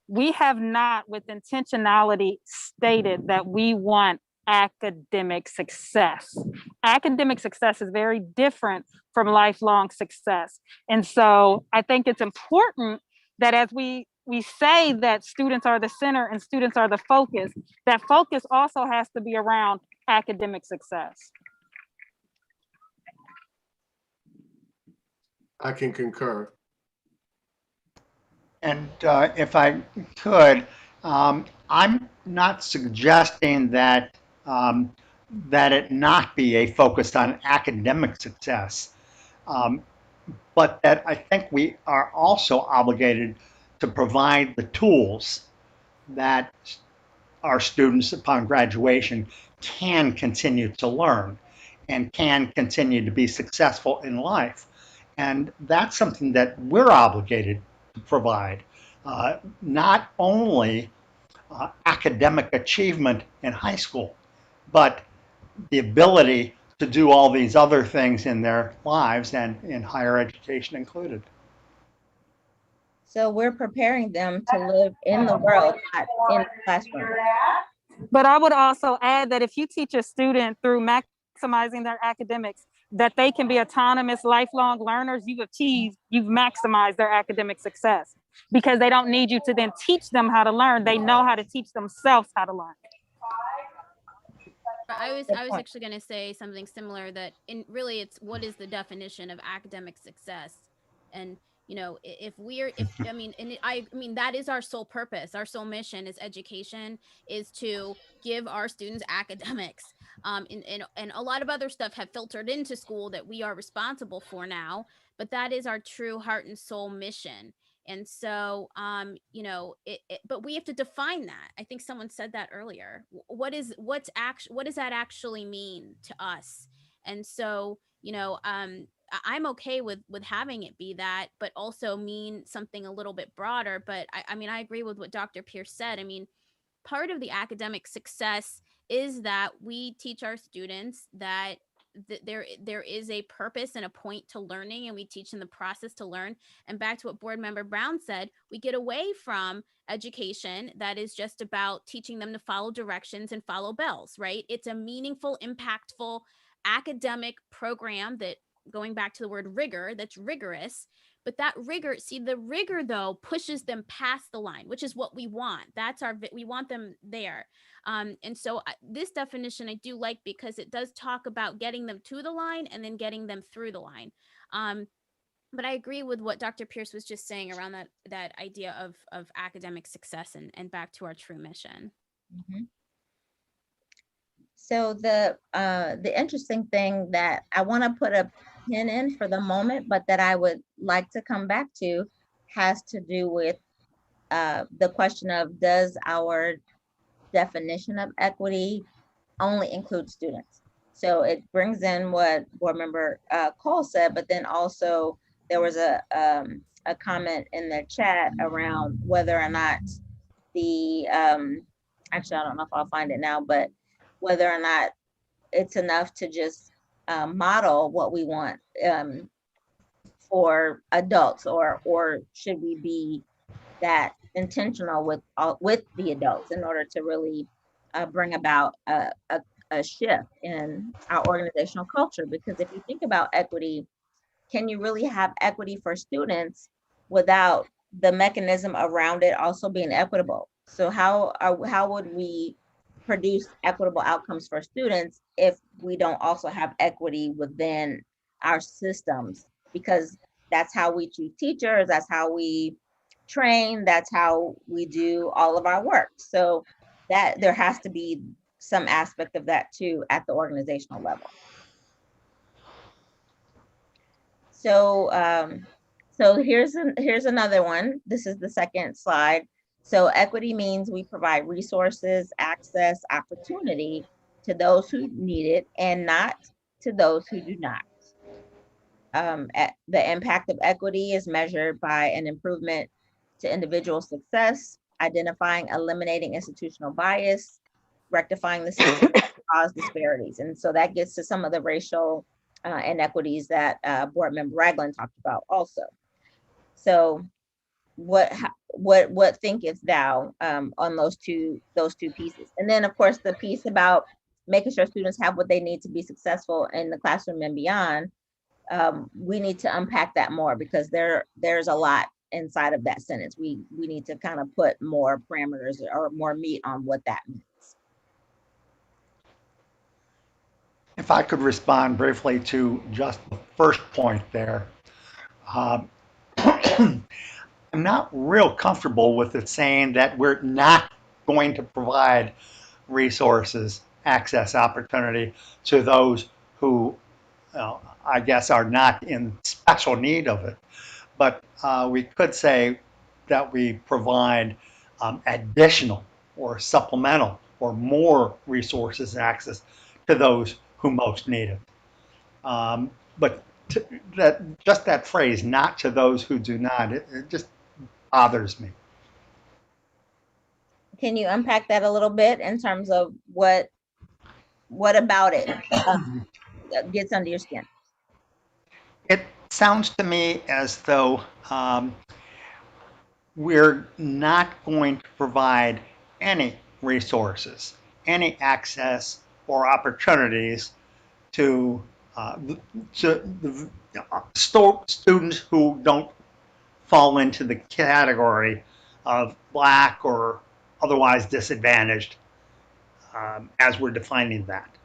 we have not with intentionality stated that we want academic success. Academic success is very different from lifelong success. And so I think it's important that as we say that students are the center and students are the focus, that focus also has to be around academic success. I can concur. And if I could, I'm not suggesting that that it not be a focus on academic success, but that I think we are also obligated to provide the tools that our students upon graduation can continue to learn and can continue to be successful in life. And that's something that we're obligated to provide, not only academic achievement in high school, but the ability to do all these other things in their lives and in higher education included. So we're preparing them to live in the world, not in the classroom. But I would also add that if you teach a student through maximizing their academics, that they can be autonomous, lifelong learners, you've maximized their academic success because they don't need you to then teach them how to learn. They know how to teach themselves how to learn. I was actually going to say something similar, that really it's what is the definition of academic success? And I mean that is our sole purpose. Our sole mission is education, is to give our students academics. And a lot of other stuff have filtered into school that we are responsible for now, but that is our true heart and soul mission. And so, but we have to define that. I think someone said that earlier. What does that actually mean to us? And so, I'm okay with having it be that, but also mean something a little bit broader. But I mean, I agree with what Dr. Pierce said. I mean, part of the academic success is that we teach our students that there is a purpose and a point to learning, and we teach them the process to learn. And back to what Board Member Brown said, we get away from education that is just about teaching them to follow directions and follow bells, right? It's a meaningful, impactful academic program that, going back to the word rigor, that's rigorous. But that rigor, the rigor though pushes them past the line, which is what we want. We want them there. And so this definition I do like, because it does talk about getting them to the line and then getting them through the line. But I agree with what Dr. Pierce was just saying around that idea of academic success and back to our true mission. Mm-hmm. So the interesting thing that I want to put a pin in for the moment, but that I would like to come back to, has to do with the question of, does our definition of equity only include students? So it brings in what board member Cole said, but then also there was a comment in the chat around whether or not the, actually, I don't know if I'll find it now, but whether or not it's enough to just model what we want for adults, or should we be that intentional with the adults in order to really bring about a shift in our organizational culture? Because if you think about equity, can you really have equity for students without the mechanism around it also being equitable? So how would we produce equitable outcomes for students if we don't also have equity within our systems? Because that's how we choose teachers, that's how we train, that's how we do all of our work. So that there has to be some aspect of that too at the organizational level. So so here's another one. This is the second slide. So equity means we provide resources, access, opportunity to those who need it and not to those who do not. The impact of equity is measured by an improvement to individual success, identifying, eliminating institutional bias, rectifying the system cause disparities. And so that gets to some of the racial inequities that board member Ragland talked about also. So what thinkest thou on those two pieces? And then of course the piece about making sure students have what they need to be successful in the classroom and beyond. We need to unpack that more because there's a lot inside of that sentence. We need to kind of put more parameters or more meat on what that means. If I could respond briefly to just the first point there. I'm not real comfortable with it saying that we're not going to provide resources, access, opportunity to those who, I guess, are not in special need of it. But we could say that we provide additional or supplemental or more resources and access to those who most need it. But just that phrase, not to those who do not, it just bothers me. Can you unpack that a little bit in terms of what about it gets under your skin? It sounds to me as though we're not going to provide any resources, any access or opportunities to students who don't fall into the category of Black or otherwise disadvantaged, as we're defining that.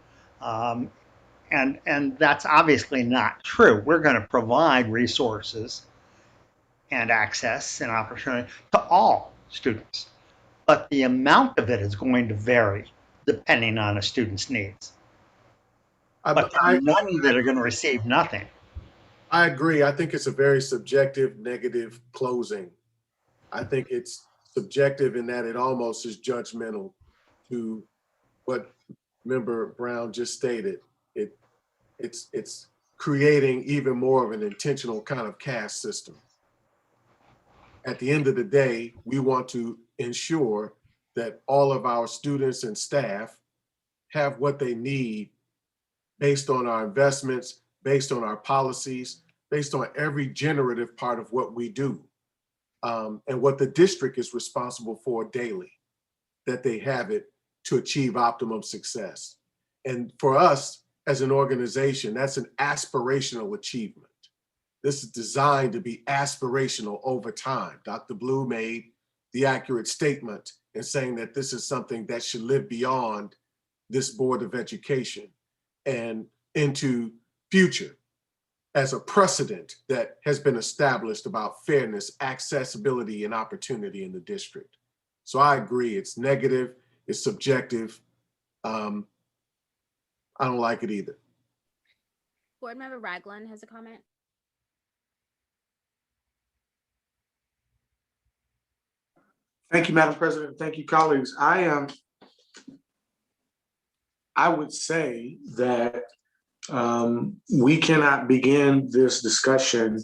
And that's obviously not true. We're going to provide resources and access and opportunity to all students, but the amount of it is going to vary depending on a student's needs. But there are none that are going to receive nothing. I agree. I think it's a very subjective, negative closing. I think it's subjective in that it almost is judgmental to what Member Brown just stated. It's creating even more of an intentional kind of caste system. At the end of the day, we want to ensure that all of our students and staff have what they need based on our investments, based on our policies, based on every generative part of what we do, and what the district is responsible for daily, that they have it to achieve optimum success. And for us as an organization, that's an aspirational achievement. This is designed to be aspirational over time. Dr. Blue made the accurate statement in saying that this is something that should live beyond this Board of Education and into future as a precedent that has been established about fairness, accessibility, and opportunity in the district. So I agree, it's negative, it's subjective. I don't like it either. Board Member Ragland has a comment. Thank you, Madam President. Thank you, colleagues. I would say that we cannot begin this discussion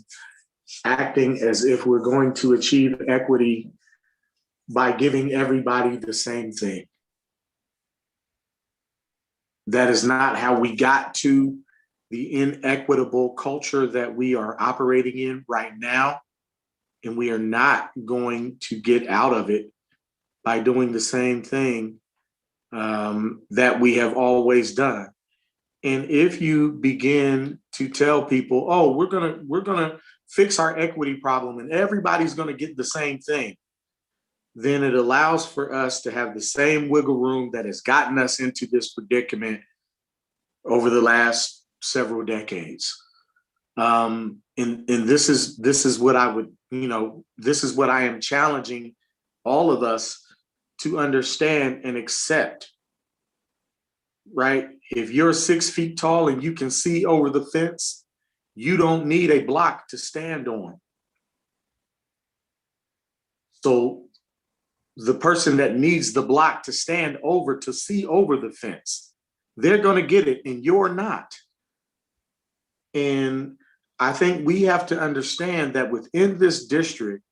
acting as if we're going to achieve equity by giving everybody the same thing. That is not how we got to the inequitable culture that we are operating in right now. And we are not going to get out of it by doing the same thing that we have always done. And if you begin to tell people, oh, we're gonna fix our equity problem and everybody's gonna get the same thing, then it allows for us to have the same wiggle room that has gotten us into this predicament over the last several decades. And this is what I would, this is what I am challenging all of us to understand and accept, right? If you're 6 feet tall and you can see over the fence, you don't need a block to stand on. So the person that needs the block to stand over to see over the fence, they're going to get it and you're not. And I think we have to understand that within this district,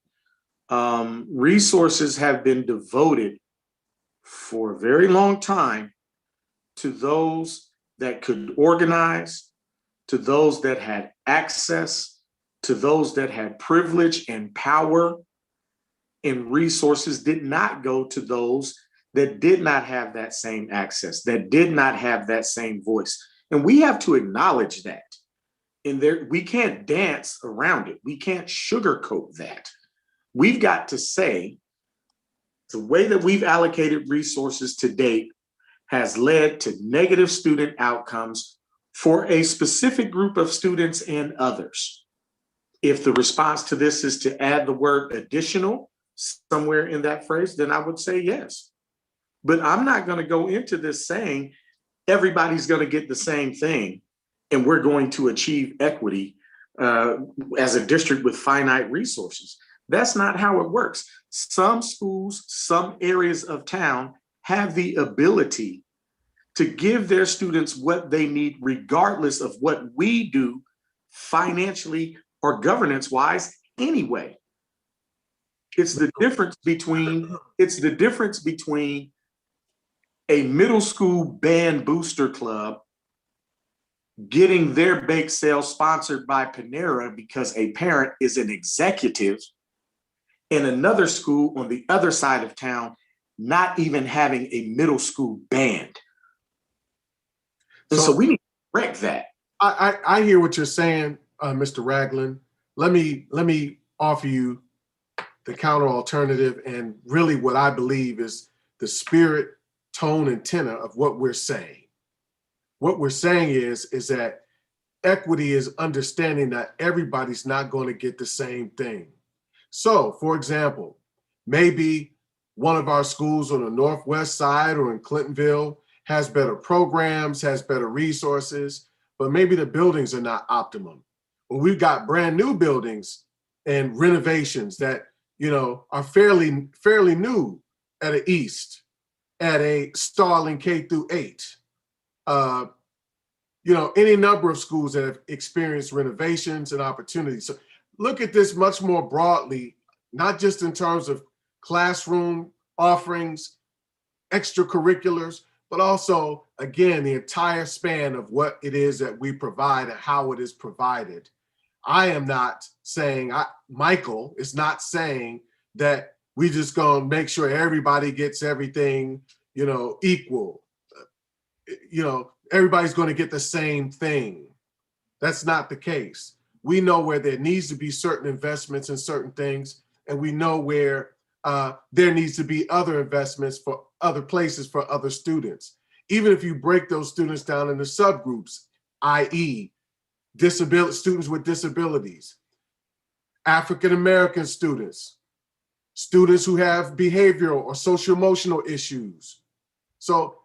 resources have been devoted for a very long time to those that could organize, to those that had access, to those that had privilege and power, and resources did not go to those that did not have that same access, that did not have that same voice. And we have to acknowledge that. And we can't dance around it. We can't sugarcoat that. We've got to say the way that we've allocated resources to date has led to negative student outcomes for a specific group of students and others. If the response to this is to add the word additional somewhere in that phrase, then I would say yes. But I'm not going to go into this saying everybody's going to get the same thing and we're going to achieve equity as a district with finite resources. That's not how it works. Some schools, some areas of town have the ability to give their students what they need, regardless of what we do financially or governance-wise anyway. It's the difference between a middle school band booster club getting their bake sale sponsored by Panera because a parent is an executive, and another school on the other side of town not even having a middle school band. And so we need to correct that. I hear what you're saying, Mr. Ragland. Let me offer you the counter alternative and really what I believe is the spirit, tone, and tenor of what we're saying. What we're saying is that equity is understanding that everybody's not going to get the same thing. So, for example, maybe one of our schools on the Northwest side or in Clintonville has better programs, has better resources, but maybe the buildings are not optimum. Well, we've got brand new buildings and renovations that, are fairly new at a East, at a Starling K-8. Any number of schools that have experienced renovations and opportunities. So look at this much more broadly, not just in terms of classroom offerings, extracurriculars, but also, again, the entire span of what it is that we provide and how it is provided. I am not saying, Michael is not saying that we just gonna make sure everybody gets everything, equal. Everybody's gonna get the same thing. That's not the case. We know where there needs to be certain investments in certain things, and we know where there needs to be other investments for other places for other students. Even if you break those students down into subgroups, i.e. students with disabilities, African-American students, students who have behavioral or social emotional issues. So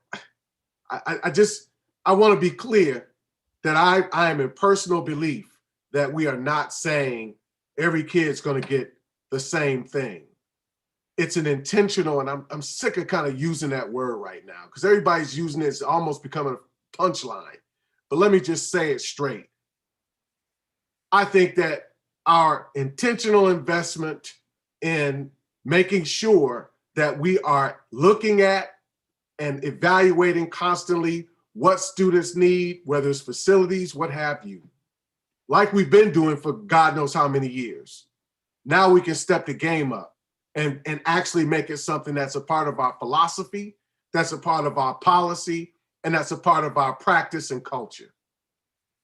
I want to be clear that I am in personal belief that we are not saying every kid's going to get the same thing. it's an intentional, and I'm sick of kind of using that word right now because everybody's using it. It's almost becoming a punchline. But let me just say it straight. I think that our intentional investment in making sure that we are looking at and evaluating constantly what students need, whether it's facilities, what have you, like we've been doing for God knows how many years. Now we can step the game up and actually make it something that's a part of our philosophy, that's a part of our policy, and that's a part of our practice and culture.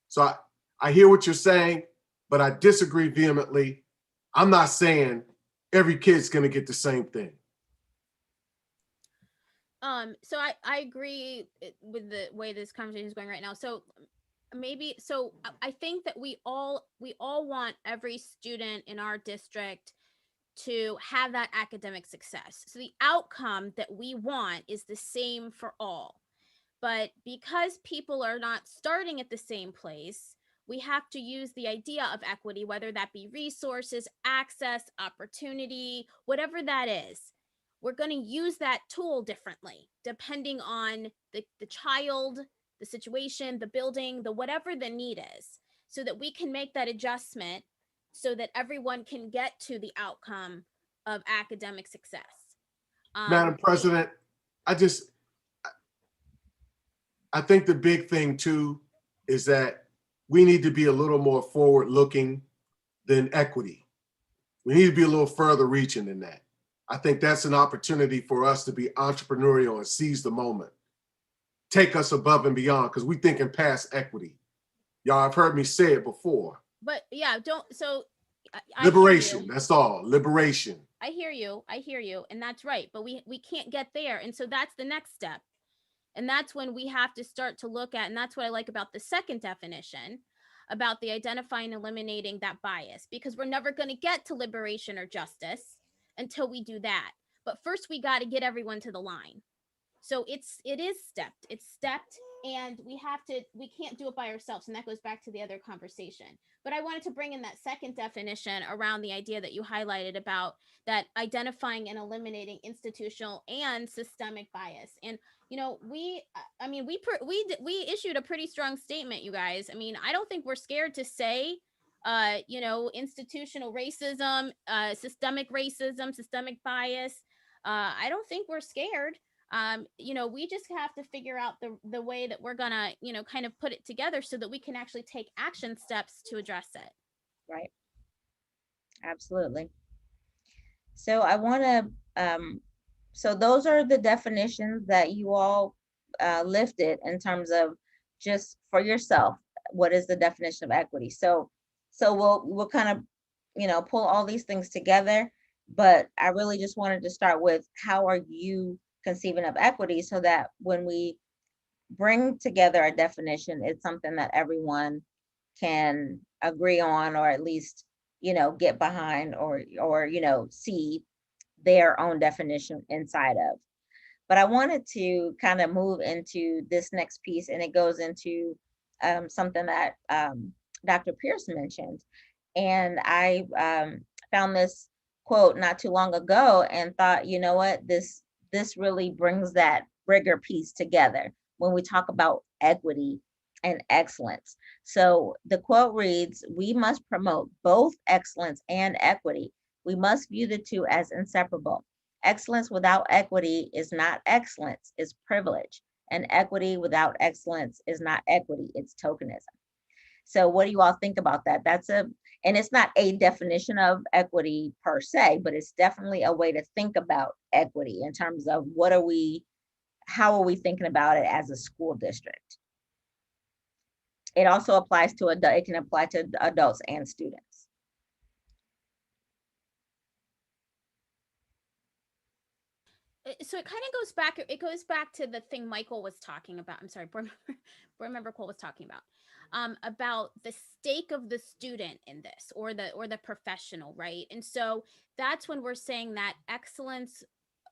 So I hear what you're saying, but I disagree vehemently. I'm not saying every kid's going to get the same thing. So I agree with the way this conversation is going right now. So I think that we all want every student in our district to have that academic success. So the outcome that we want is the same for all. But because people are not starting at the same place, we have to use the idea of equity, whether that be resources, access, opportunity, whatever that is. We're going to use that tool differently, depending on the child, the situation, the building, the whatever the need is, so that we can make that adjustment so that everyone can get to the outcome of academic success. Madam President, I think the big thing too is that we need to be a little more forward looking than equity. We need to be a little further reaching than that. I think that's an opportunity for us to be entrepreneurial and seize the moment. Take us above and beyond because we're thinking past equity. Y'all have heard me say it before. But yeah, liberation, that's all. Liberation. I hear you, and that's right. But we can't get there, and so that's the next step, and that's when we have to start to look at, and that's what I like about the second definition, about the identifying and eliminating that bias, because we're never going to get to liberation or justice until we do that. But first, we got to get everyone to the line. So it is stepped, and we can't do it by ourselves. And that goes back to the other conversation. But I wanted to bring in that second definition around the idea that you highlighted about that identifying and eliminating institutional and systemic bias. And, we issued a pretty strong statement, you guys. I mean, I don't think we're scared to say, institutional racism, systemic racism, systemic bias. I don't think we're scared. We just have to figure out the way that we're gonna, kind of put it together so that we can actually take action steps to address it. Right. Absolutely. So I want to, so those are the definitions that you all lifted in terms of just for yourself, what is the definition of equity? So we'll kind of, pull all these things together, but I really just wanted to start with how are you conceiving of equity so that when we bring together a definition, it's something that everyone can agree on, or at least, get behind or see their own definition inside of. But I wanted to kind of move into this next piece, and it goes into something that Dr. Pierce mentioned. And I found this quote not too long ago and thought, you know what, this really brings that bigger piece together when we talk about equity and excellence. So the quote reads, "We must promote both excellence and equity. We must view the two as inseparable. Excellence without equity is not excellence, it's privilege. And equity without excellence is not equity, it's tokenism." So what do you all think about that? And it's not a definition of equity per se, but it's definitely a way to think about equity in terms of how are we thinking about it as a school district? It also applies to it can apply to adults and students. So it kind of goes back to the thing Michael was talking about. I'm sorry, board member Cole was talking about the stake of the student in this, or the professional, right? And so that's when we're saying that excellence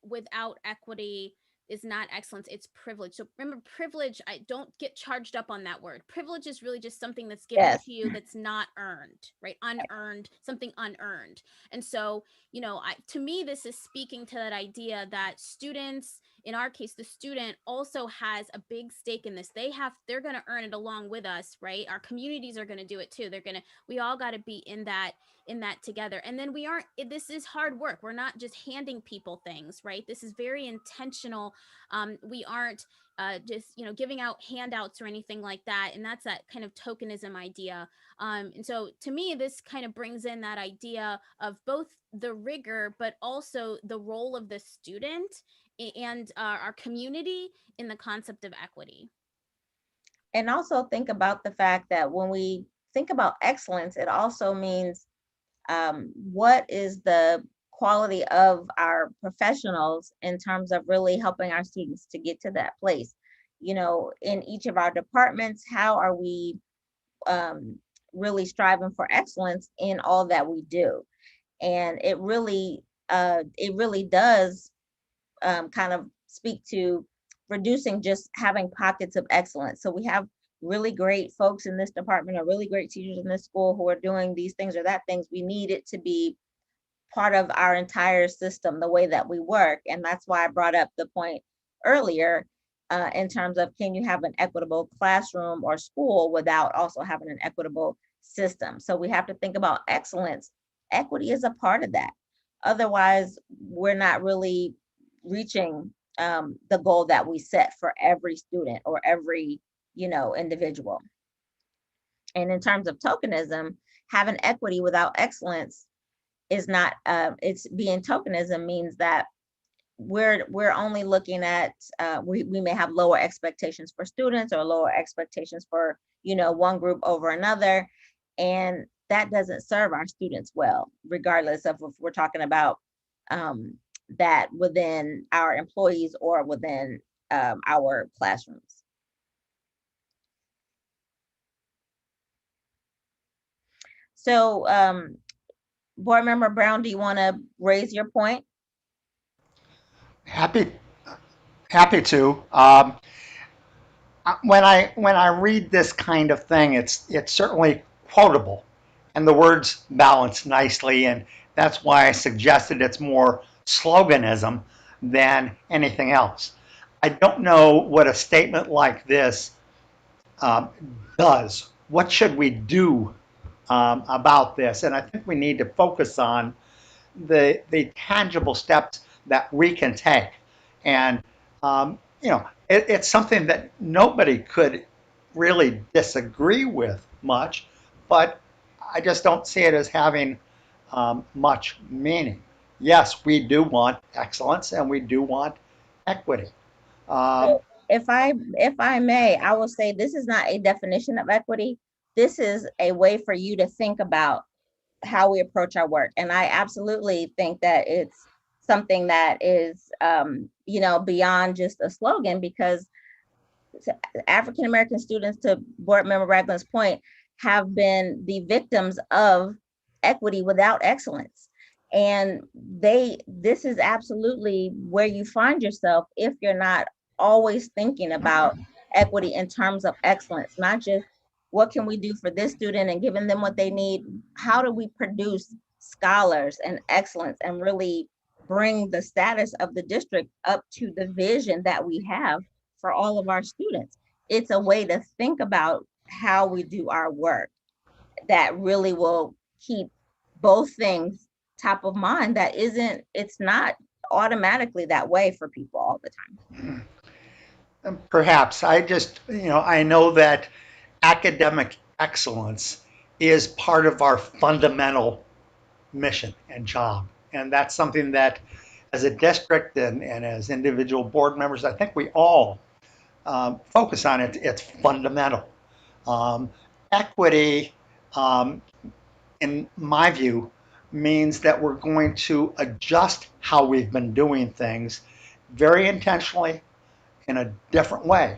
without equity is not excellence, it's privilege. So remember, privilege, I don't get charged up on that word. Privilege is really just something that's given Yes. to you that's not earned, right? Unearned, something unearned. And so, you know, to me, this is speaking to that idea that students, in our case, the student also has a big stake in this. They're going to earn it along with us, right? Our communities are going to do it too. We all got to be in that together. And then this is hard work. We're not just handing people things, right? This is very intentional. We aren't just, you know, giving out handouts or anything like that. And that's that kind of tokenism idea. And so to me, this kind of brings in that idea of both the rigor, but also the role of the student and our community in the concept of equity. And also think about the fact that when we think about excellence, it also means what is the quality of our professionals in terms of really helping our students to get to that place. You know, in each of our departments, how are we really striving for excellence in all that we do? And it really does kind of speak to reducing just having pockets of excellence. So we have really great folks in this department or really great teachers in this school who are doing these things or that things. We need it to be part of our entire system, the way that we work. And that's why I brought up the point earlier in terms of, can you have an equitable classroom or school without also having an equitable system? So we have to think about excellence. Equity is a part of that. Otherwise, we're not really reaching the goal that we set for every student or every, you know, individual. And in terms of tokenism, having equity without excellence is not, it's being tokenism means that we're only looking at, we may have lower expectations for students or lower expectations for, you know, one group over another. And that doesn't serve our students well, regardless of if we're talking about that within our employees or within our classrooms. So Board Member Brown, do you want to raise your point? Happy to. When I read this kind of thing, it's certainly quotable, and the words balance nicely, and that's why I suggested it's more sloganism than anything else. I don't know what a statement like this does. What should we do about this? And I think we need to focus on the tangible steps that we can take. And you know, it's something that nobody could really disagree with much, but I just don't see it as having much meaning. Yes, we do want excellence and we do want equity. So if I may, I will say this is not a definition of equity. This is a way for you to think about how we approach our work. And I absolutely think that it's something that is, you know, beyond just a slogan, because African American students, to Board Member Ragland's point, have been the victims of equity without excellence. And this is absolutely where you find yourself if you're not always thinking about equity in terms of excellence, not just what can we do for this student and giving them what they need. How do we produce scholars and excellence and really bring the status of the district up to the vision that we have for all of our students? It's a way to think about how we do our work that really will keep both things top of mind. It's not automatically that way for people all the time. Perhaps. I know that academic excellence is part of our fundamental mission and job. And that's something that as a district and as individual board members, I think we all focus on it. It's fundamental. Equity, in my view, means that we're going to adjust how we've been doing things very intentionally in a different way,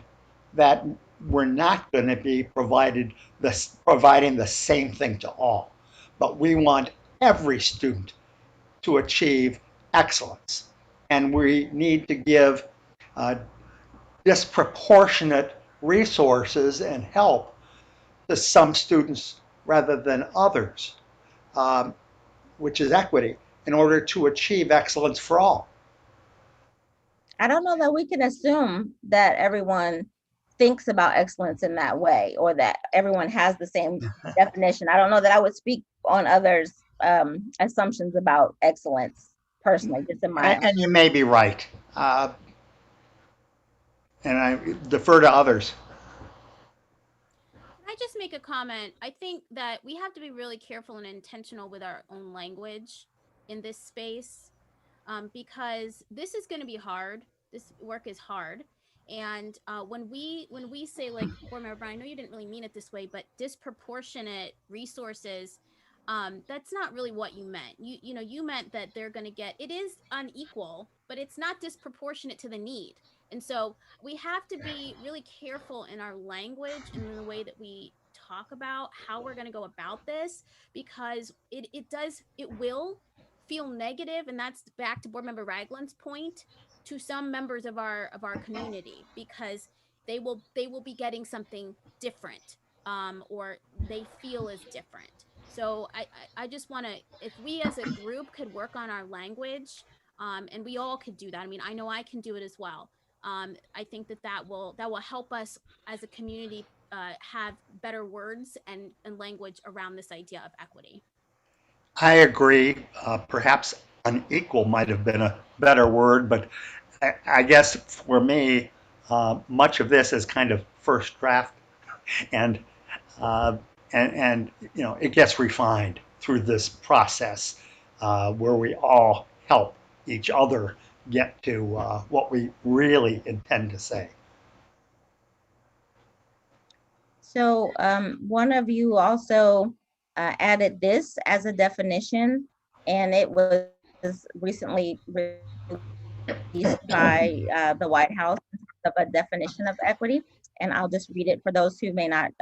that we're not going to be providing the same thing to all, but we want every student to achieve excellence. And we need to give disproportionate resources and help to some students rather than others, which is equity, in order to achieve excellence for all. I don't know that we can assume that everyone thinks about excellence in that way, or that everyone has the same definition. I don't know that I would speak on others' assumptions about excellence personally, just in my own. And you may be right. And I defer to others. Can I just make a comment? I think that we have to be really careful and intentional with our own language in this space, because this is going to be hard. This work is hard, and when we say, like, board member Brian, I know you didn't really mean it this way, but disproportionate resources, that's not really what you meant. You know, you meant that they're going to get, it is unequal, but it's not disproportionate to the need. And so we have to be really careful in our language and in the way that we talk about how we're going to go about this, because it will feel negative, and that's back to board member Ragland's point, to some members of our community, because they will be getting something different, or they feel is different. So I just want to, if we as a group could work on our language, and we all could do that. I mean, I know I can do it as well. I think that will help us as a community have better words and language around this idea of equity. I agree. Perhaps unequal might have been a better word, but I guess for me, much of this is kind of first draft, and you know, it gets refined through this process where we all help each other get to what we really intend to say. So one of you also added this as a definition, and it was recently released by the White House of a definition of equity. And I'll just read it for those who may not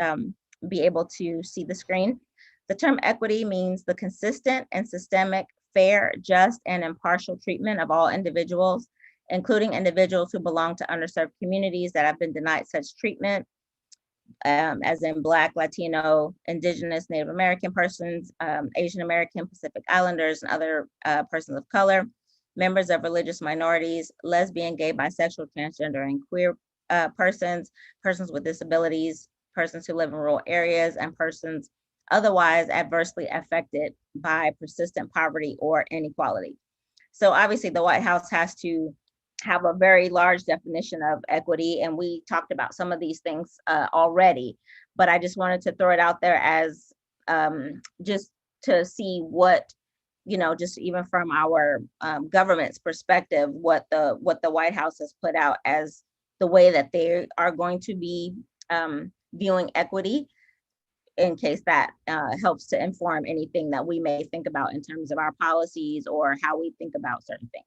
be able to see the screen. The term equity means the consistent and systemic, fair, just, and impartial treatment of all individuals, including individuals who belong to underserved communities that have been denied such treatment, as in Black, Latino, Indigenous, Native American persons, Asian American, Pacific Islanders, and other persons of color, members of religious minorities, lesbian, gay, bisexual, transgender, and queer persons, persons with disabilities, persons who live in rural areas, and persons otherwise adversely affected by persistent poverty or inequality. So obviously the White House has to have a very large definition of equity, and we talked about some of these things already, but I just wanted to throw it out there as just to see what, you know, just even from our government's perspective, what the White House has put out as the way that they are going to be viewing equity, in case that helps to inform anything that we may think about in terms of our policies or how we think about certain things.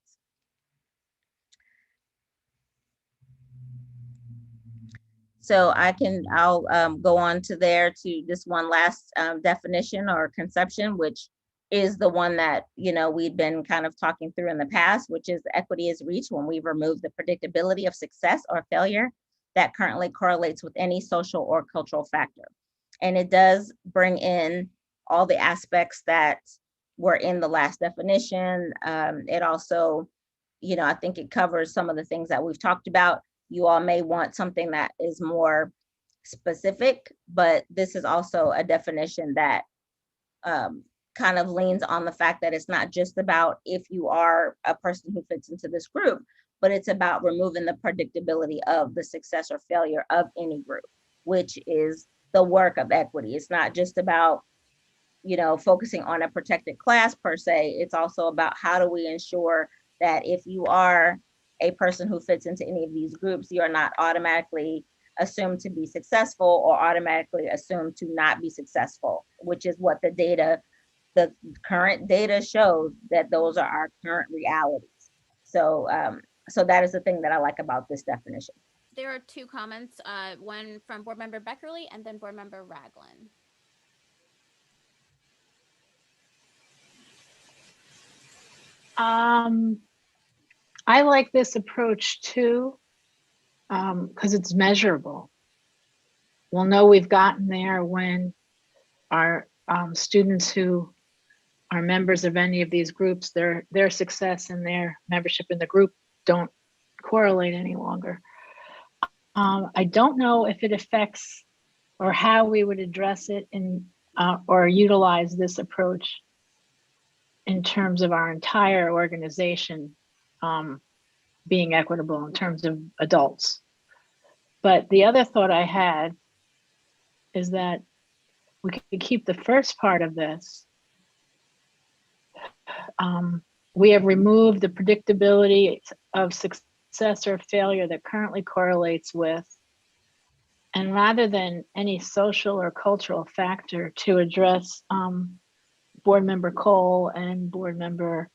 So I'll go on to there to this one last definition or conception, which is the one that, you know, we've been kind of talking through in the past, which is equity is reached when we remove the predictability of success or failure that currently correlates with any social or cultural factor. And it does bring in all the aspects that were in the last definition. It also, you know, I think it covers some of the things that we've talked about. You all may want something that is more specific, but this is also a definition that kind of leans on the fact that it's not just about if you are a person who fits into this group, but it's about removing the predictability of the success or failure of any group, which is the work of equity. It's not just about, you know, focusing on a protected class per se. It's also about how do we ensure that if you are a person who fits into any of these groups, you are not automatically assumed to be successful or automatically assumed to not be successful, which is what the current data shows, that those are our current realities. So, so that is the thing that I like about this definition. There are two comments, one from board member Beckerly and then board member Ragland. I like this approach too. because it's measurable. We'll know we've gotten there when our students who are members of any of these groups, their success and their membership in the group don't correlate any longer. I don't know if it affects or how we would address it in or utilize this approach in terms of our entire organization being equitable in terms of adults. But the other thought I had is that we could keep the first part of this. We have removed the predictability of success or failure that currently correlates with, and rather than any social or cultural factor to address Board Member Cole and Board Member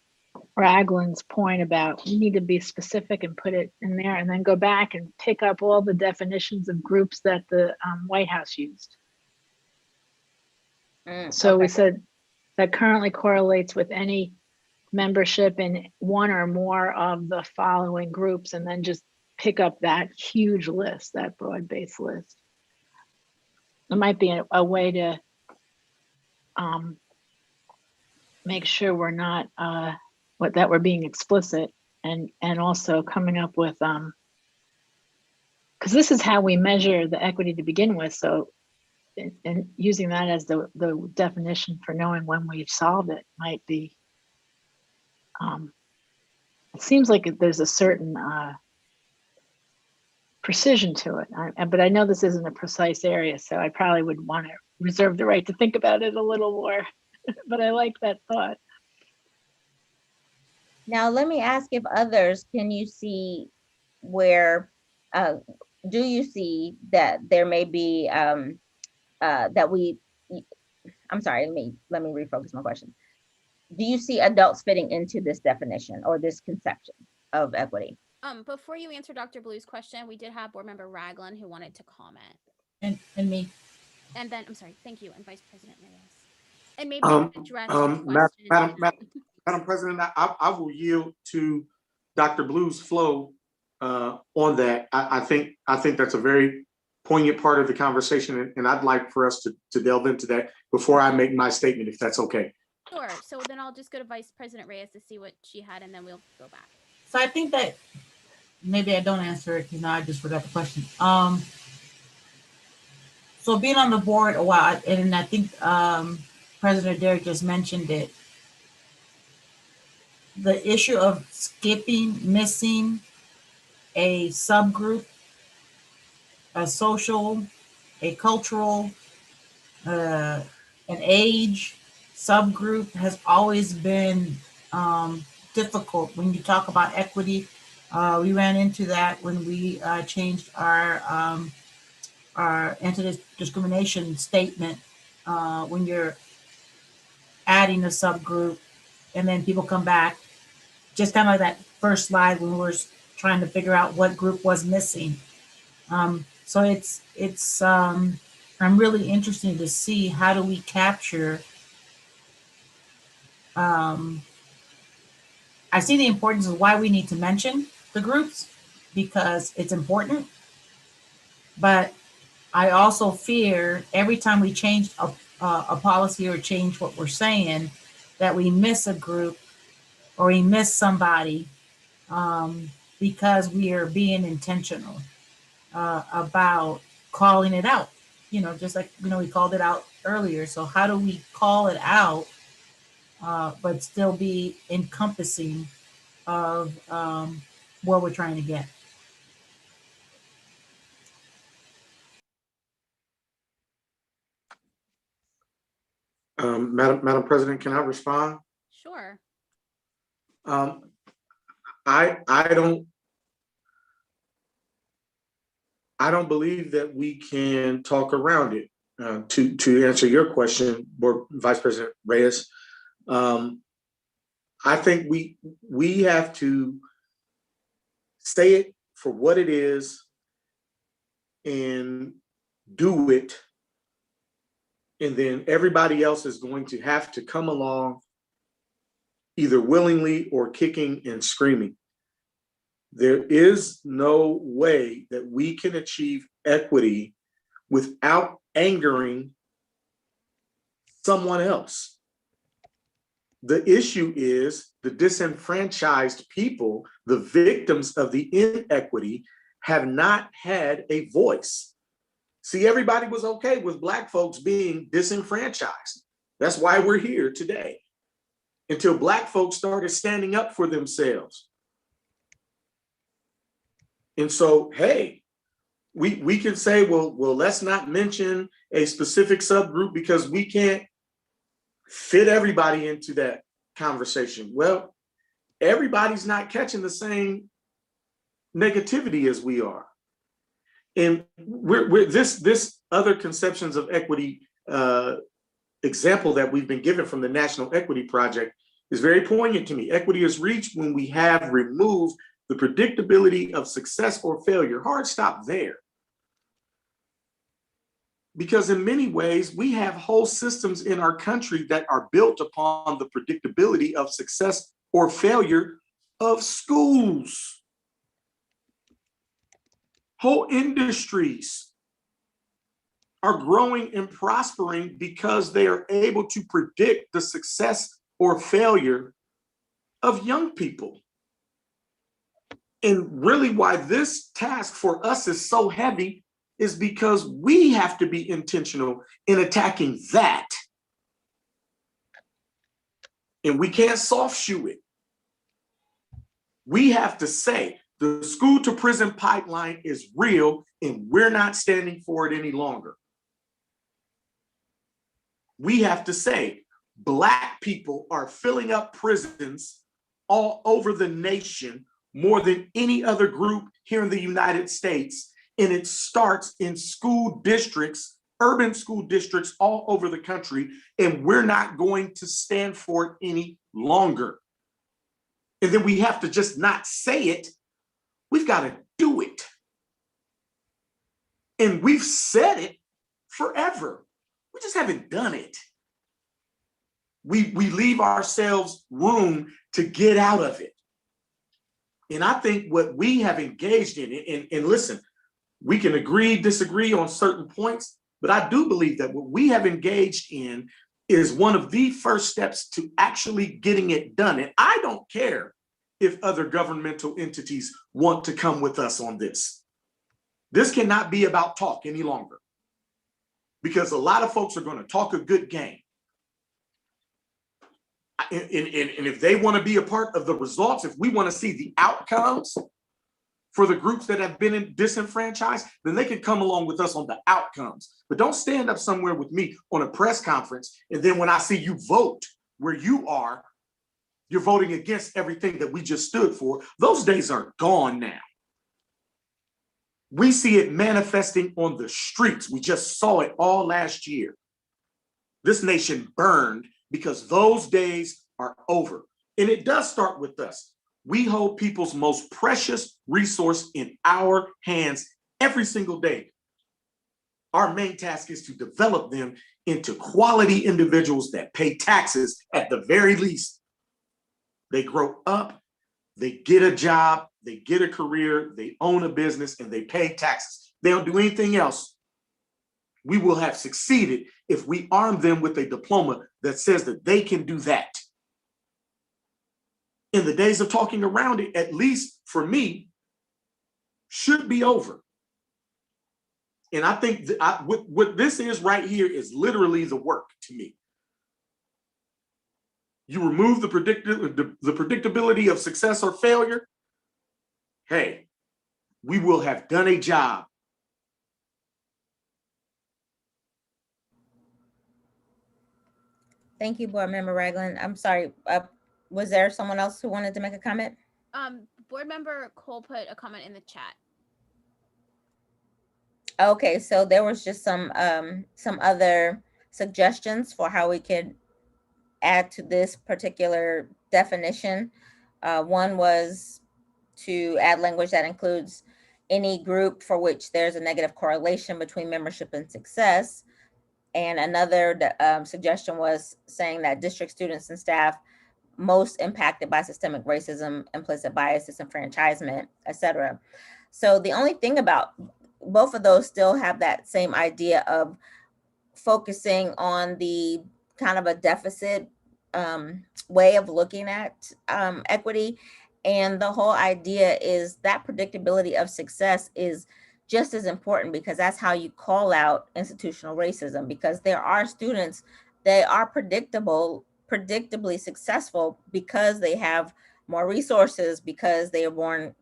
Ragland's point about we need to be specific and put it in there, and then go back and pick up all the definitions of groups that the White House used. So we said that currently correlates with any membership in one or more of the following groups, and then just pick up that huge list, that broad-based list. It might be a way to make sure we're not that we're being explicit, and also coming up with because this is how we measure the equity to begin with. So and using that as the definition for knowing when we've solved it might be, it seems like there's a certain precision to it. But I know this isn't a precise area, so I probably would want to reserve the right to think about it a little more, but I like that thought. Now, let me ask if others, can you see where, do you see that there may be, that we, I'm sorry, let me refocus my question. Do you see adults fitting into this definition or this conception of equity? Before you answer Dr. Blue's question, we did have Board Member Ragland who wanted to comment. And me. And then, I'm sorry, thank you, and Vice President Reyes. And maybe address the question. Madam President, I will yield to Dr. Blue's flow on that. I think that's a very poignant part of the conversation, and I'd like for us to delve into that before I make my statement, if that's okay. Sure. So then I'll just go to Vice President Reyes to see what she had, and then we'll go back. So I think that maybe I don't answer it because now I just forgot the question. So being on the board a while, and I think President Derrick just mentioned it, the issue of missing a subgroup, a social, a cultural, an age subgroup has always been difficult when you talk about equity. We ran into that when we changed our anti-discrimination statement, when you're adding a subgroup and then people come back, just kind of like that first slide when we were trying to figure out what group was missing. So it's I'm really interested to see how do we capture. I see the importance of why we need to mention the groups because it's important, but I also fear every time we change a policy or change what we're saying that we miss a group or we miss somebody because we are being intentional about calling it out. Just like, we called it out earlier. So how do we call it out, but still be encompassing of where we're trying to get? Madam President, can I respond? Sure. I don't believe that we can talk around it. To answer your question, Vice President Reyes, I think we have to say it for what it is and do it. And then everybody else is going to have to come along either willingly or kicking and screaming. There is no way that we can achieve equity without angering someone else. The issue is the disenfranchised people, the victims of the inequity, have not had a voice. See, everybody was okay with Black folks being disenfranchised. That's why we're here today. Until Black folks started standing up for themselves. And so, hey, we can say, well, let's not mention a specific subgroup because we can't fit everybody into that conversation. Well, everybody's not catching the same negativity as we are. And we're this other conceptions of equity example that we've been given from the National Equity Project is very poignant to me. Equity is reached when we have removed the predictability of success or failure. Hard stop there. Because in many ways, we have whole systems in our country that are built upon the predictability of success or failure of schools. Whole industries are growing and prospering because they are able to predict the success or failure of young people. And really why this task for us is so heavy is because we have to be intentional in attacking that. And we can't soft shoe it. We have to say the school to prison pipeline is real and we're not standing for it any longer. We have to say Black people are filling up prisons all over the nation more than any other group here in the United States. And it starts in school districts, urban school districts all over the country. And we're not going to stand for it any longer. And then we have to just not say it. We've got to do it. And we've said it forever. We just haven't done it. We leave ourselves room to get out of it. And I think what we have engaged in, and listen, we can agree, disagree on certain points, but I do believe that what we have engaged in is one of the first steps to actually getting it done. And I don't care if other governmental entities want to come with us on this. This cannot be about talk any longer, because a lot of folks are going to talk a good game. And if they want to be a part of the results, if we want to see the outcomes for the groups that have been disenfranchised, then they can come along with us on the outcomes. But don't stand up somewhere with me on a press conference, and then when I see you vote where you are, you're voting against everything that we just stood for. Those days are gone now. We see it manifesting on the streets. We just saw it all last year. This nation burned because those days are over. And it does start with us. We hold people's most precious resource in our hands every single day. Our main task is to develop them into quality individuals that pay taxes at the very least. They grow up, they get a job, they get a career, they own a business, and they pay taxes. They don't do anything else. We will have succeeded if we arm them with a diploma that says that they can do that. In the days of talking around it, at least for me, should be over. And I think what this is right here is literally the work to me. You remove the predictability of success or failure. Hey, we will have done a job. Thank you, Board Member Ragland. I'm sorry, was there someone else who wanted to make a comment? Board Member Cole put a comment in the chat. Okay, so there was just some other suggestions for how we could add to this particular definition. One was to add language that includes any group for which there's a negative correlation between membership and success. And another suggestion was saying that district students and staff most impacted by systemic racism, implicit bias, disenfranchisement, etc. So the only thing about both of those still have that same idea of focusing on the kind of a deficit way of looking at equity. And the whole idea is that predictability of success is just as important, because that's how you call out institutional racism, because there are students, they are predictably successful because they have more resources, because they are born,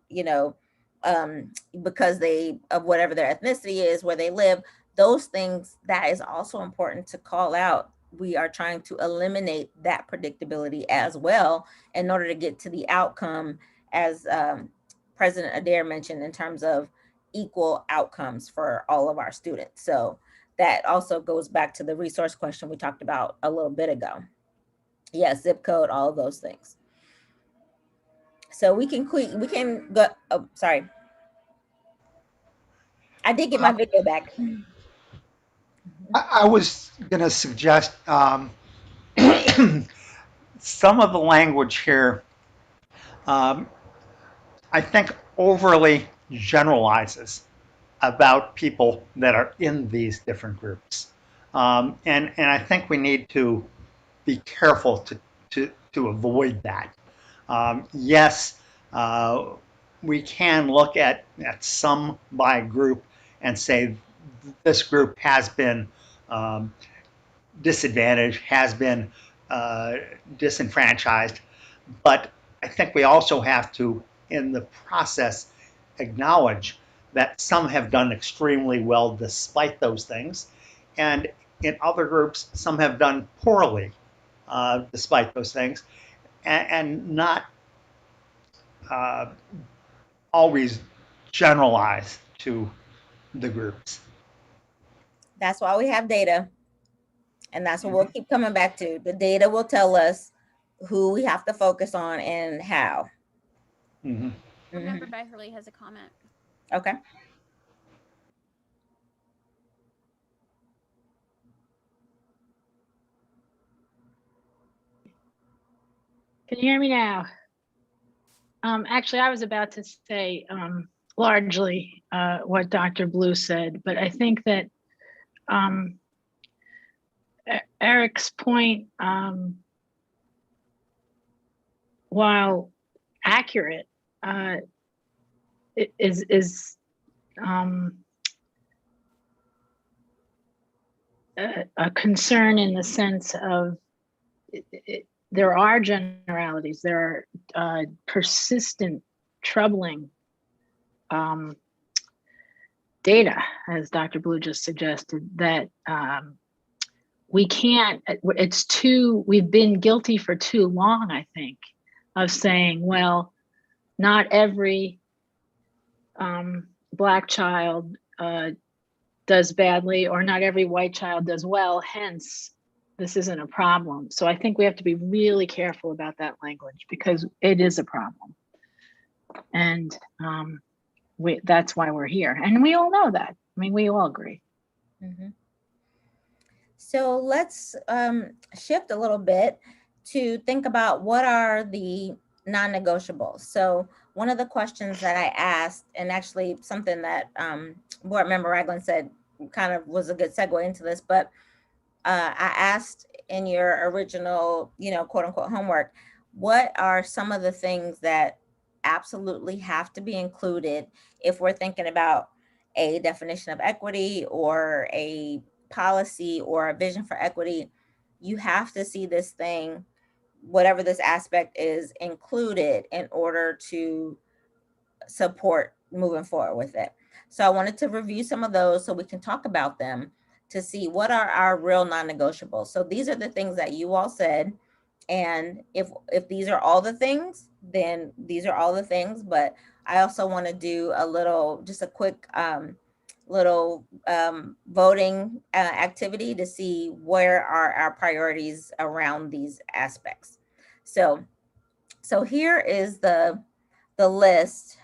because they, of whatever their ethnicity is, where they live, those things, that is also important to call out. We are trying to eliminate that predictability as well in order to get to the outcome, as President Adair mentioned, in terms of equal outcomes for all of our students. So that also goes back to the resource question we talked about a little bit ago. Yes, zip code, all of those things. So we can go, oh, sorry. I did get my video back. I was going to suggest some of the language here, I think, overly generalizes about people that are in these different groups. And I think we need to be careful to avoid that. Yes, we can look at some by group and say this group has been disadvantaged, has been disenfranchised, but I think we also have to, in the process, acknowledge that some have done extremely well despite those things, and in other groups, some have done poorly despite those things, and not always generalize to the groups. That's why we have data. And that's what we'll keep coming back to. The data will tell us who we have to focus on and how. Mm-hmm. Member Beverly has a comment. Okay. Can you hear me now? Actually, I was about to say largely what Dr. Blue said, but I think that Eric's point, while accurate, is a concern in the sense of there are generalities, there are persistent, troubling data, as Dr. Blue just suggested, that we can't, we've been guilty for too long, I think, of saying, well, not every Black child does badly, or not every white child does well, hence this isn't a problem. So I think we have to be really careful about that language, because it is a problem. And that's why we're here. And we all know that. I mean, we all agree. Mm-hmm. So let's shift a little bit to think about what are the non-negotiables. So one of the questions that I asked, and actually something that Board Member Ragland said kind of was a good segue into this, but I asked in your original, quote unquote homework, what are some of the things that absolutely have to be included if we're thinking about a definition of equity or a policy or a vision for equity? You have to see this thing, whatever this aspect is, included in order to support moving forward with it. So I wanted to review some of those so we can talk about them to see what are our real non-negotiables. So these are the things that you all said. And if these are all the things, then these are all the things. But I also want to do just a quick voting activity to see where are our priorities around these aspects. So here is the list.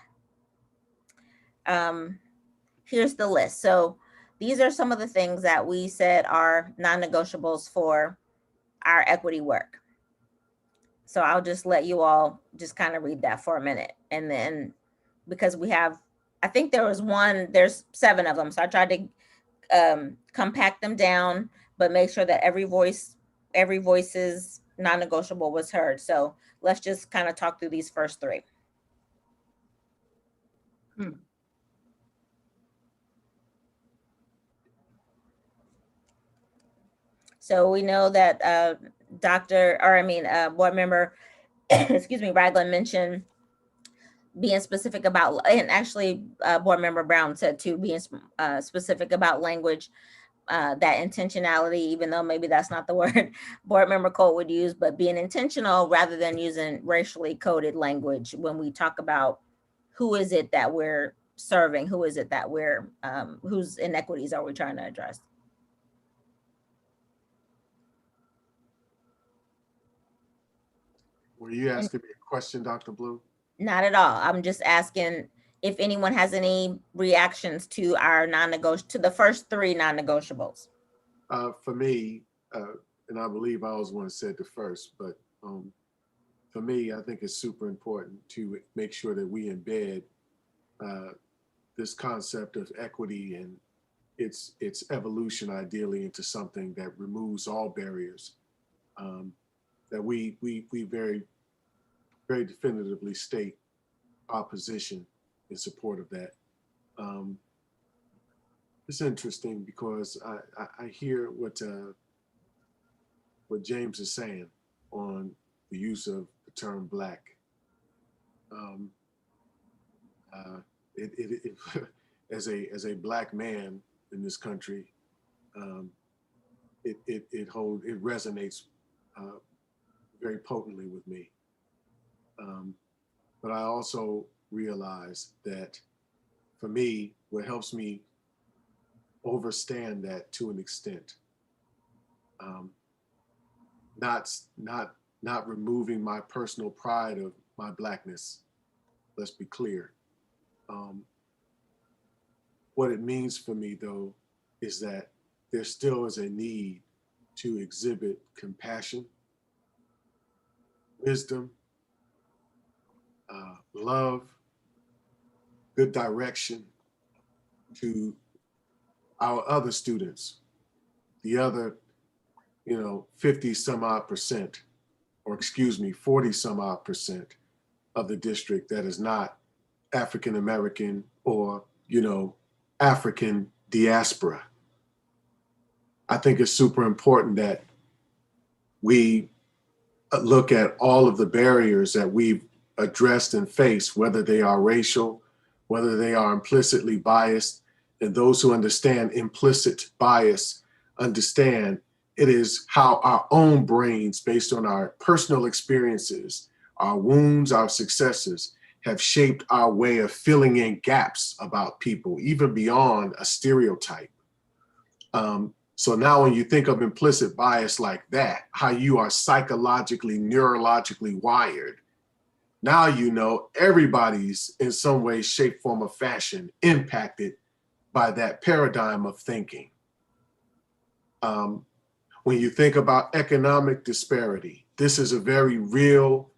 Here's the list. So these are some of the things that we said are non-negotiables for our equity work. So I'll just let you all just kind of read that for a minute. And then, because we have, I think there's 7 of them. So I tried to compact them down, but make sure that every voice's non-negotiable was heard. So let's just kind of talk through these first 3. So we know that board member, excuse me, Ragland mentioned being specific about, and actually board member Brown said too, being specific about language, that intentionality, even though maybe that's not the word board member Cole would use, but being intentional rather than using racially coded language when we talk about who is it that we're serving, who is it that we're, whose inequities are we trying to address? Were you asking me a question, Dr. Blue? Not at all. I'm just asking if anyone has any reactions to our to the first 3 non-negotiables. For me, and I believe I was the one who said the first, but for me, I think it's super important to make sure that we embed this concept of equity and its evolution ideally into something that removes all barriers. That we very, very definitively state our position in support of that. It's interesting because I hear what James is saying on the use of the term Black. As a Black man in this country, it resonates very potently with me. But I also realize that for me, what helps me overstand that to an extent, not removing my personal pride of my Blackness. Let's be clear. What it means for me, though, is that there still is a need to exhibit compassion, wisdom, love, good direction to our other students, the other, 50 some odd percent, or excuse me, 40 some odd percent of the district that is not African American or, African diaspora. I think it's super important that we look at all of the barriers that we've addressed and faced, whether they are racial, whether they are implicitly biased, and those who understand implicit bias understand it is how our own brains, based on our personal experiences, our wounds, our successes, have shaped our way of filling in gaps about people, even beyond a stereotype. So now when you think of implicit bias like that, how you are psychologically, neurologically wired, now everybody's in some way, shape, form, or fashion impacted by that paradigm of thinking. When you think about economic disparity, this is a very real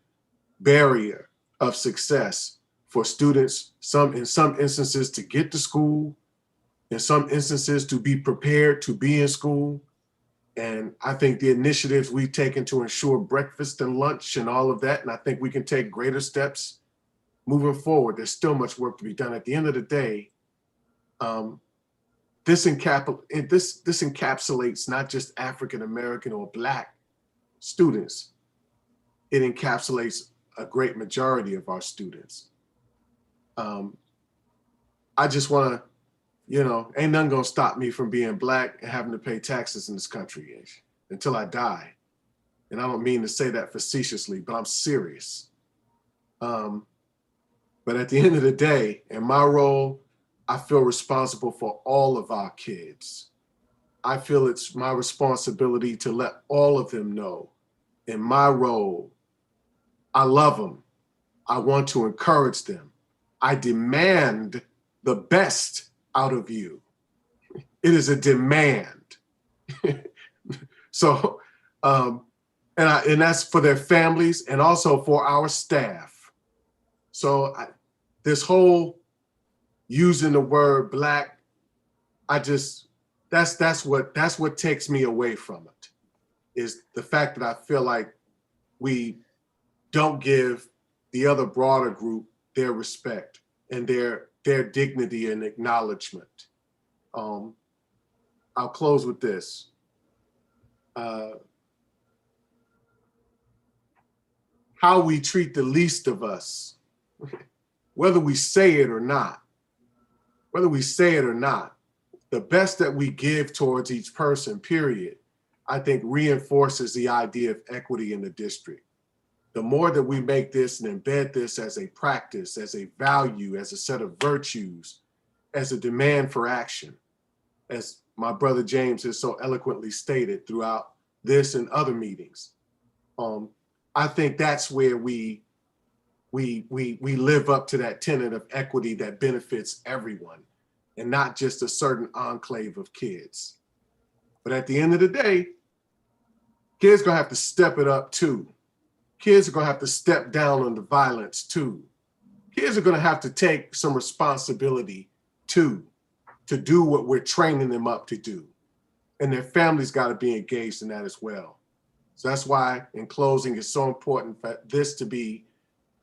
barrier of success for students, in some instances to get to school, in some instances to be prepared to be in school. And I think the initiatives we've taken to ensure breakfast and lunch and all of that, and I think we can take greater steps moving forward. There's still much work to be done. At the end of the day, this encapsulates not just African American or Black students. It encapsulates a great majority of our students. I just want to, ain't nothing gonna stop me from being Black and having to pay taxes in this country until I die. And I don't mean to say that facetiously, but I'm serious. But at the end of the day, in my role, I feel responsible for all of our kids. I feel it's my responsibility to let all of them know in my role, I love them. I want to encourage them. I demand the best out of you. It is a demand. So, and and that's for their families and also for our staff. So this whole using the word Black, that's what takes me away from it, is the fact that I feel like we don't give the other broader group their respect and their dignity and acknowledgement. I'll close with this. How we treat the least of us, whether we say it or not, the best that we give towards each person, period, I think reinforces the idea of equity in the district. The more that we make this and embed this as a practice, as a value, as a set of virtues, as a demand for action, as my brother James has so eloquently stated throughout this and other meetings, I think that's where we live up to that tenet of equity that benefits everyone and not just a certain enclave of kids. But at the end of the day, kids gonna have to step it up too. Kids are gonna have to step down on the violence too. Kids are gonna have to take some responsibility too, to do what we're training them up to do. And their families gotta be engaged in that as well. So that's why, in closing, it's so important for this to be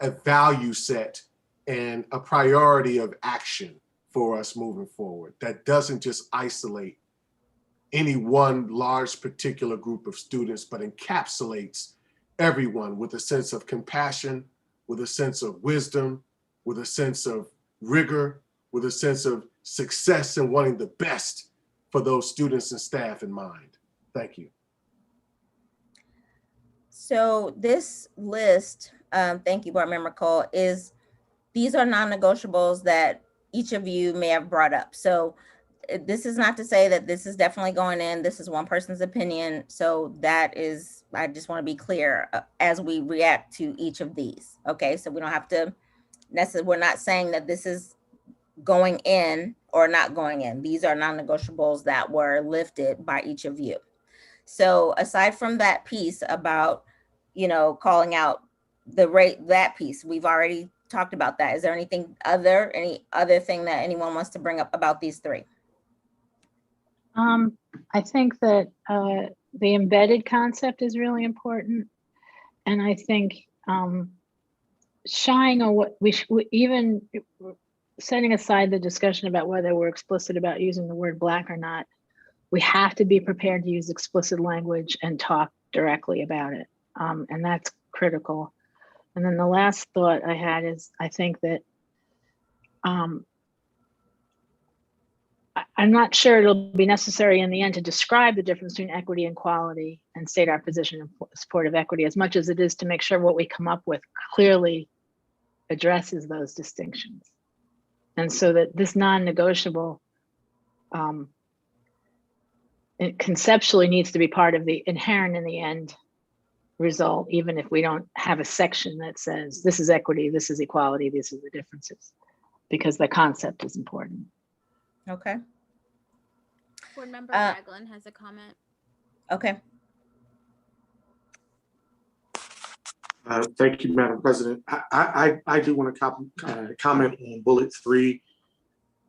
a value set and a priority of action for us moving forward that doesn't just isolate any one large particular group of students, but encapsulates everyone with a sense of compassion, with a sense of wisdom, with a sense of rigor, with a sense of success and wanting the best for those students and staff in mind. Thank you. So this list, thank you, Board Member Cole, these are non-negotiables that each of you may have brought up. So this is not to say that this is definitely going in. This is one person's opinion. So that is, I just want to be clear as we react to each of these. Okay, so we don't have to necessarily, we're not saying that this is going in or not going in. These are non-negotiables that were lifted by each of you. So aside from that piece about, calling out the rate, that piece, we've already talked about that. Is there any other thing that anyone wants to bring up about these three? I think that the embedded concept is really important. And I think shying away, even setting aside the discussion about whether we're explicit about using the word Black or not, we have to be prepared to use explicit language and talk directly about it. And that's critical. And then the last thought I had is, I think that I'm not sure it'll be necessary in the end to describe the difference between equity and quality and state our position in support of equity, as much as it is to make sure what we come up with clearly addresses those distinctions. And so that this non-negotiable it conceptually needs to be part of the inherent in the end result, even if we don't have a section that says this is equity, this is equality, these are the differences, because the concept is important. Okay. Board Member Ragland has a comment. Okay. Thank you, Madam President. I do want to comment on bullet 3.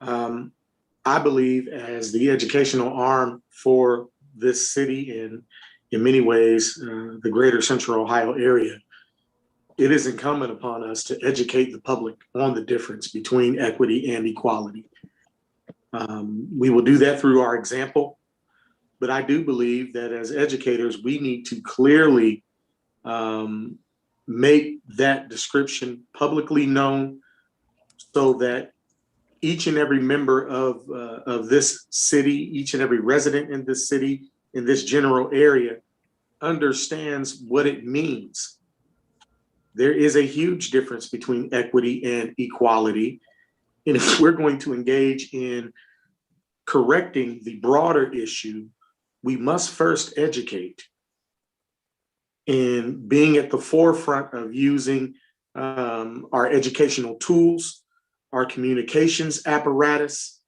I believe as the educational arm for this city and in many ways, the greater Central Ohio area, it is incumbent upon us to educate the public on the difference between equity and equality. We will do that through our example, but I do believe that as educators, we need to clearly make that description publicly known so that each and every member of this city, each and every resident in this city, in this general area, understands what it means. There is a huge difference between equity and equality. And if we're going to engage in correcting the broader issue, we must first educate. And being at the forefront of using our educational tools, our communications apparatus,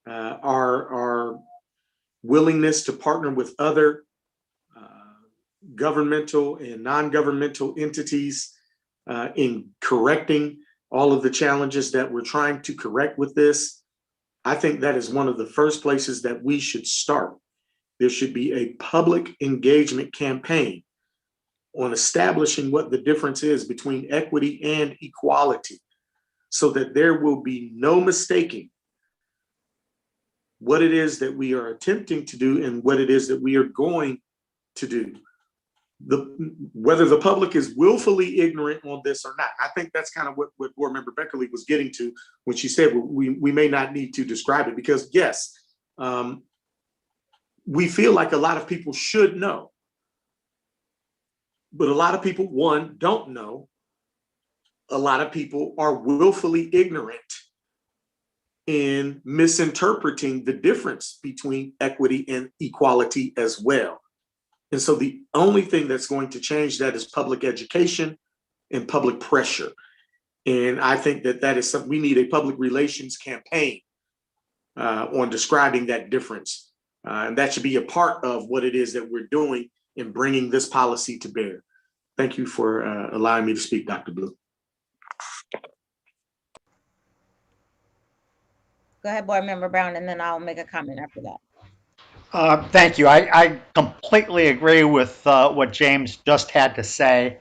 our willingness to partner with other governmental and non-governmental entities in correcting all of the challenges that we're trying to correct with this. I think that is one of the first places that we should start. There should be a public engagement campaign on establishing what the difference is between equity and equality, so that there will be no mistaking what it is that we are attempting to do and what it is that we are going to do. Whether the public is willfully ignorant on this or not. I think that's kind of what Board Member Beckerly was getting to when she said we may not need to describe it, because yes, we feel like a lot of people should know. But a lot of people, one, don't know. A lot of people are willfully ignorant in misinterpreting the difference between equity and equality as well. And so the only thing that's going to change that is public education and public pressure. And I think that is something we need, a public relations campaign on describing that difference. And that should be a part of what it is that we're doing in bringing this policy to bear. Thank you for allowing me to speak, Dr. Blue. Go ahead, Board Member Brown, and then I'll make a comment after that. Thank you. I completely agree with what James just had to say.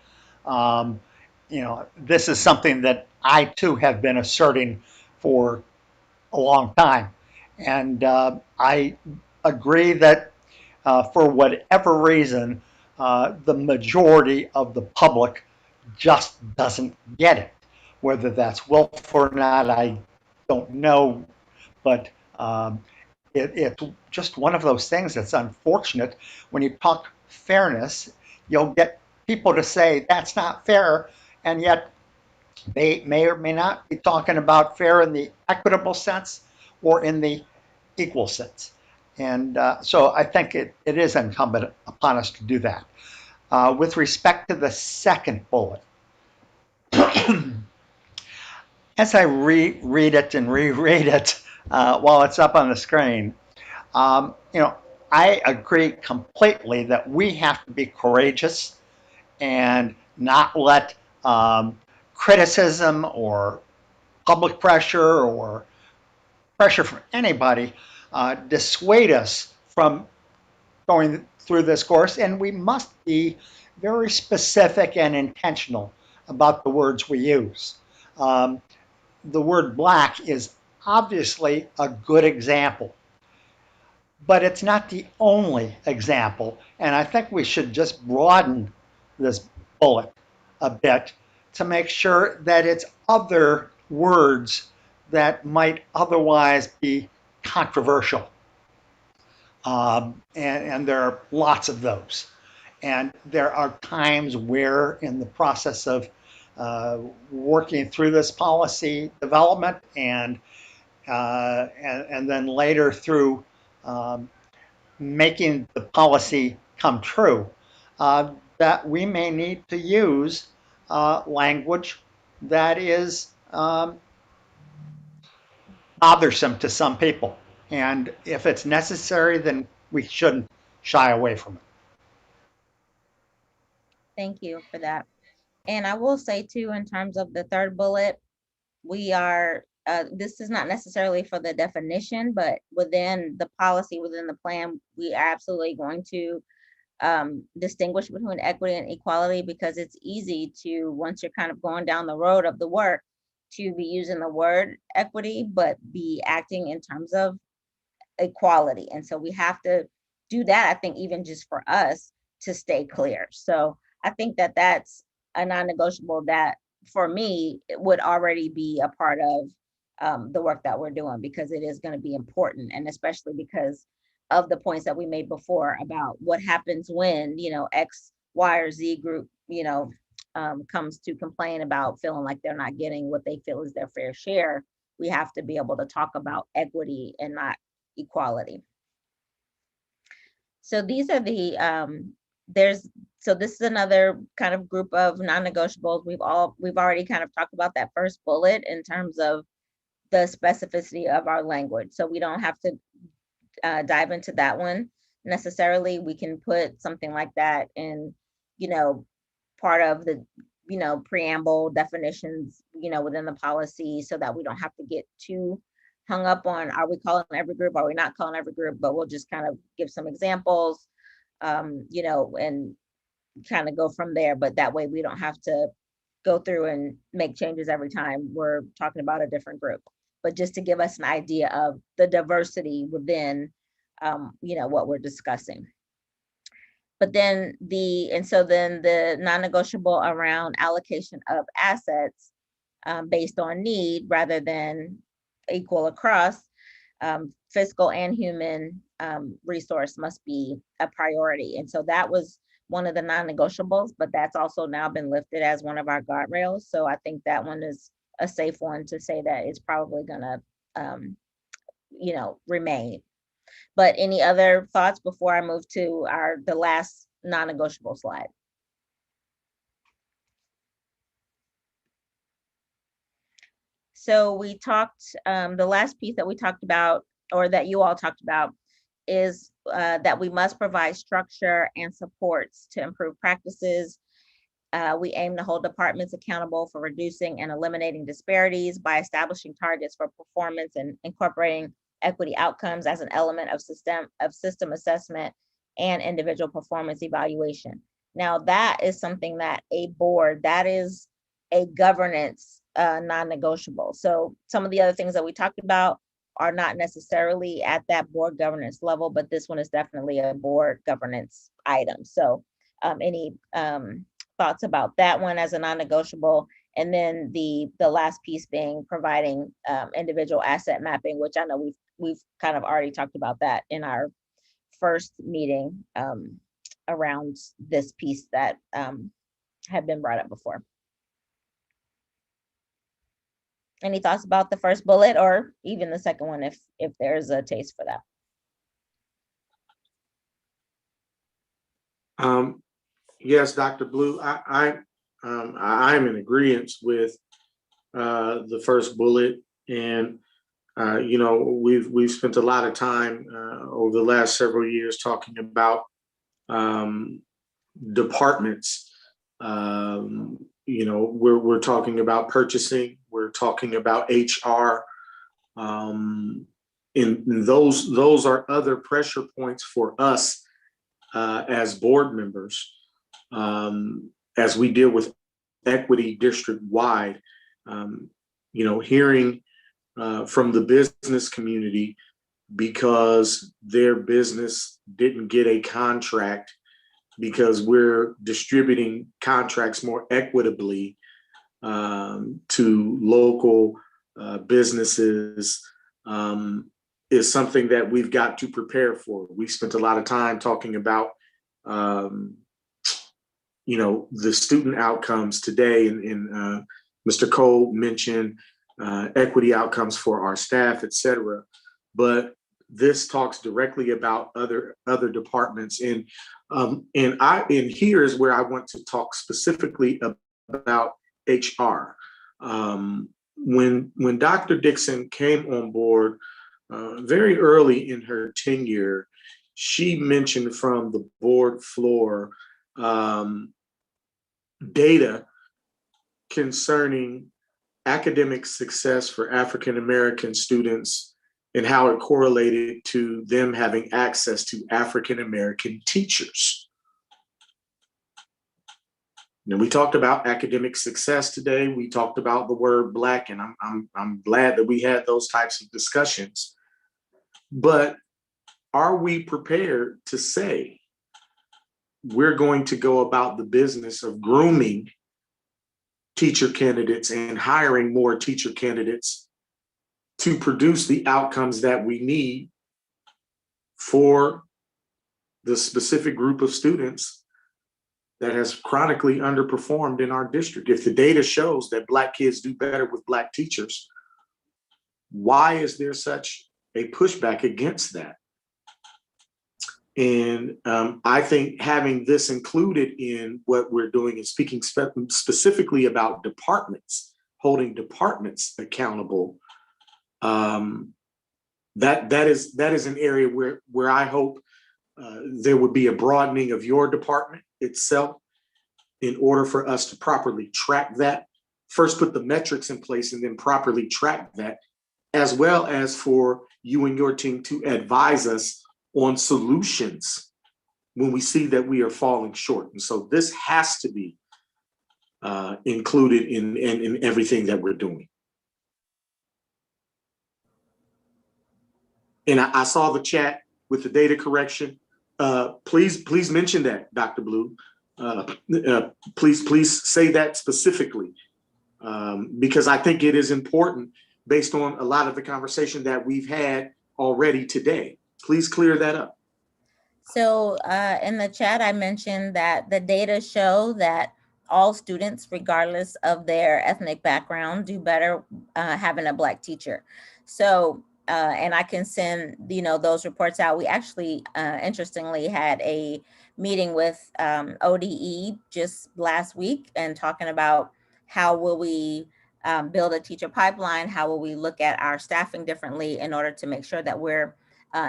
This is something that I too have been asserting for a long time. And I agree that for whatever reason, the majority of the public just doesn't get it. Whether that's willful or not, I don't know. But it's just one of those things that's unfortunate. When you talk fairness, you'll get people to say that's not fair, and yet they may or may not be talking about fair in the equitable sense or in the equal sense. And so I think it is incumbent upon us to do that. With respect to the second bullet, as I reread it and reread it while it's up on the screen, I agree completely that we have to be courageous and not let criticism or public pressure or pressure from anybody dissuade us from going through this course. And we must be very specific and intentional about the words we use. The word black is obviously a good example, but it's not the only example. And I think we should just broaden this bullet a bit to make sure that it's other words that might otherwise be controversial. And there are lots of those. And there are times where in the process of working through this policy development and then later through making the policy come true, that we may need to use language that is bothersome to some people. And if it's necessary, then we shouldn't shy away from it. Thank you for that. And I will say too, in terms of the third bullet, we are, this is not necessarily for the definition, but within the policy, within the plan, we are absolutely going to distinguish between equity and equality, because it's easy to, once you're kind of going down the road of the work, to be using the word equity, but be acting in terms of equality. And so we have to do that, I think, even just for us to stay clear. So I think that that's a non-negotiable that for me, it would already be a part of the work that we're doing, because it is going to be important. And especially because of the points that we made before about what happens when, X, Y, or Z group, comes to complain about feeling like they're not getting what they feel is their fair share. We have to be able to talk about equity and not equality. So these are the, so this is another kind of group of non-negotiables. We've already kind of talked about that first bullet in terms of the specificity of our language. So we don't have to dive into that one. necessarily. We can put something like that in, part of the, preamble definitions, within the policy, so that we don't have to get too hung up on, are we calling every group? Are we not calling every group? But we'll just kind of give some examples, and kind of go from there. But that way we don't have to go through and make changes every time we're talking about a different group, but just to give us an idea of the diversity within, what we're discussing. But then the non-negotiable around allocation of assets based on need rather than equal across, fiscal and human resource must be a priority. And so that was one of the non-negotiables, but that's also now been lifted as one of our guardrails. So I think that one is a safe one to say that it's probably gonna, remain. But any other thoughts before I move to the last non-negotiable slide? So we talked, the last piece that we talked about, or that you all talked about, is that we must provide structure and supports to improve practices. We aim to hold departments accountable for reducing and eliminating disparities by establishing targets for performance and incorporating equity outcomes as an element of system assessment and individual performance evaluation. Now, that is something that a board, that is a governance non-negotiable. So some of the other things that we talked about are not necessarily at that board governance level, but this one is definitely a board governance item. So any thoughts about that one as a non-negotiable? And then the last piece being providing individual asset mapping, which I know we've kind of already talked about that in our first meeting around this piece that had been brought up before. Any thoughts about the first bullet or even the second one, if there's a taste for that? Yes, Dr. Blue, I'm in agreement with the first bullet, and we've spent a lot of time over the last several years talking about departments. We're talking about purchasing, we're talking about HR, and those are other pressure points for us as board members, as we deal with equity district wide. Hearing from the business community because their business didn't get a contract because we're distributing contracts more equitably to local businesses, is something that we've got to prepare for. We spent a lot of time talking about, the student outcomes today, and Mr. Cole mentioned equity outcomes for our staff, et cetera. But this talks directly about other departments, and here is where I want to talk specifically about HR. When Dr. Dixon came on board very early in her tenure, she mentioned from the board floor data concerning academic success for African American students and how it correlated to them having access to African American teachers. Now, we talked about academic success today. We talked about the word Black, and I'm glad that we had those types of discussions. But are we prepared to say we're going to go about the business of grooming teacher candidates and hiring more teacher candidates to produce the outcomes that we need for the specific group of students that has chronically underperformed in our district? If the data shows that Black kids do better with Black teachers, why is there such a pushback against that? And I think having this included in what we're doing and speaking specifically about departments, holding departments accountable, that is an area where I hope there would be a broadening of your department itself in order for us to properly track that. First, put the metrics in place and then properly track that, as well as for you and your team to advise us on solutions when we see that we are falling short. And so this has to be included in everything that we're doing. And I saw the chat with the data correction. Please mention that, Dr. Blue. Please say that specifically, because I think it is important based on a lot of the conversation that we've had already today. Please clear that up. So in the chat, I mentioned that the data show that all students, regardless of their ethnic background, do better having a Black teacher. So, and I can send, those reports out. We actually, interestingly, had a meeting with ODE just last week and talking about how will we build a teacher pipeline, how will we look at our staffing differently in order to make sure that we're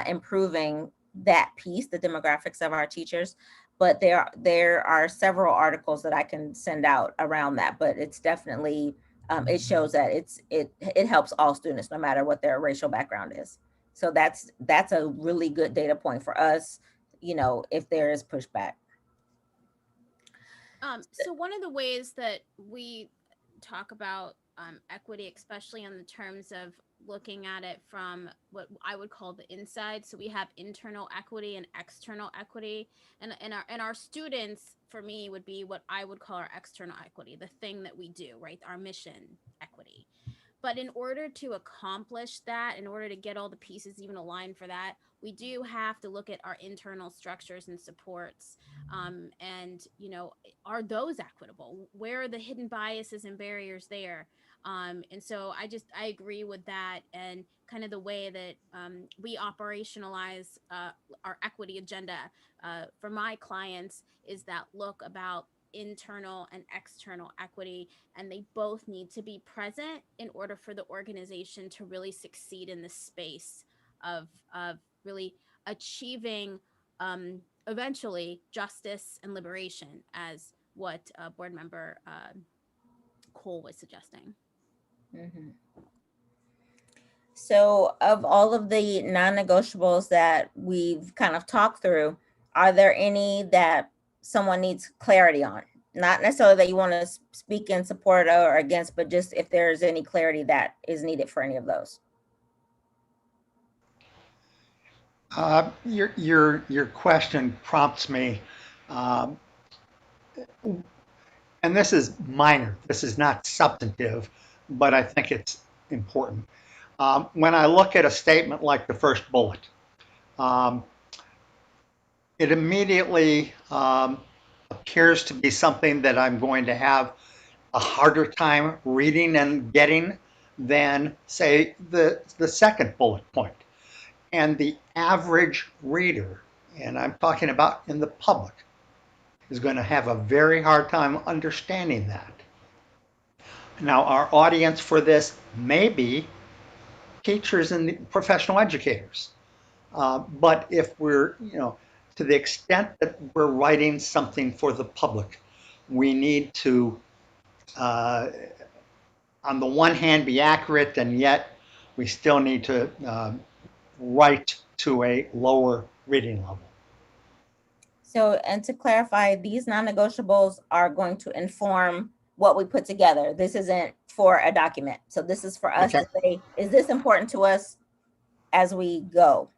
improving that piece, the demographics of our teachers. But there are several articles that I can send out around that, but it's definitely, it shows that it helps all students no matter what their racial background is. So that's a really good data point for us, if there is pushback. So one of the ways that we talk about equity, especially in the terms of looking at it from what I would call the inside. So we have internal equity and external equity, and our students, for me, would be what I would call our external equity, the thing that we do, right? Our mission equity. But in order to accomplish that, in order to get all the pieces even aligned for that, we do have to look at our internal structures and supports. And, are those equitable? Where are the hidden biases and barriers there? And so I agree with that, and kind of the way that we operationalize our equity agenda for my clients is that look about internal and external equity, and they both need to be present in order for the organization to really succeed in this space of really achieving eventually justice and liberation, as what board member Cole was suggesting. Mm-hmm. So of all of the non-negotiables that we've kind of talked through, are there any that someone needs clarity on? Not necessarily that you want to speak in support or against, but just if there's any clarity that is needed for any of those. Your question prompts me, and this is minor, this is not substantive, but I think it's important. When I look at a statement like the first bullet, it immediately appears to be something that I'm going to have a harder time reading and getting than, say, the second bullet point. And the average reader, and I'm talking about in the public, is going to have a very hard time understanding that. Now, our audience for this may be teachers and professional educators. But if we're, to the extent that we're writing something for the public, we need to, on the one hand, be accurate, and yet we still need to write to a lower reading level. So, and to clarify, these non-negotiables are going to inform what we put together. This isn't for a document. So this is for us to say, is this important to us as we go?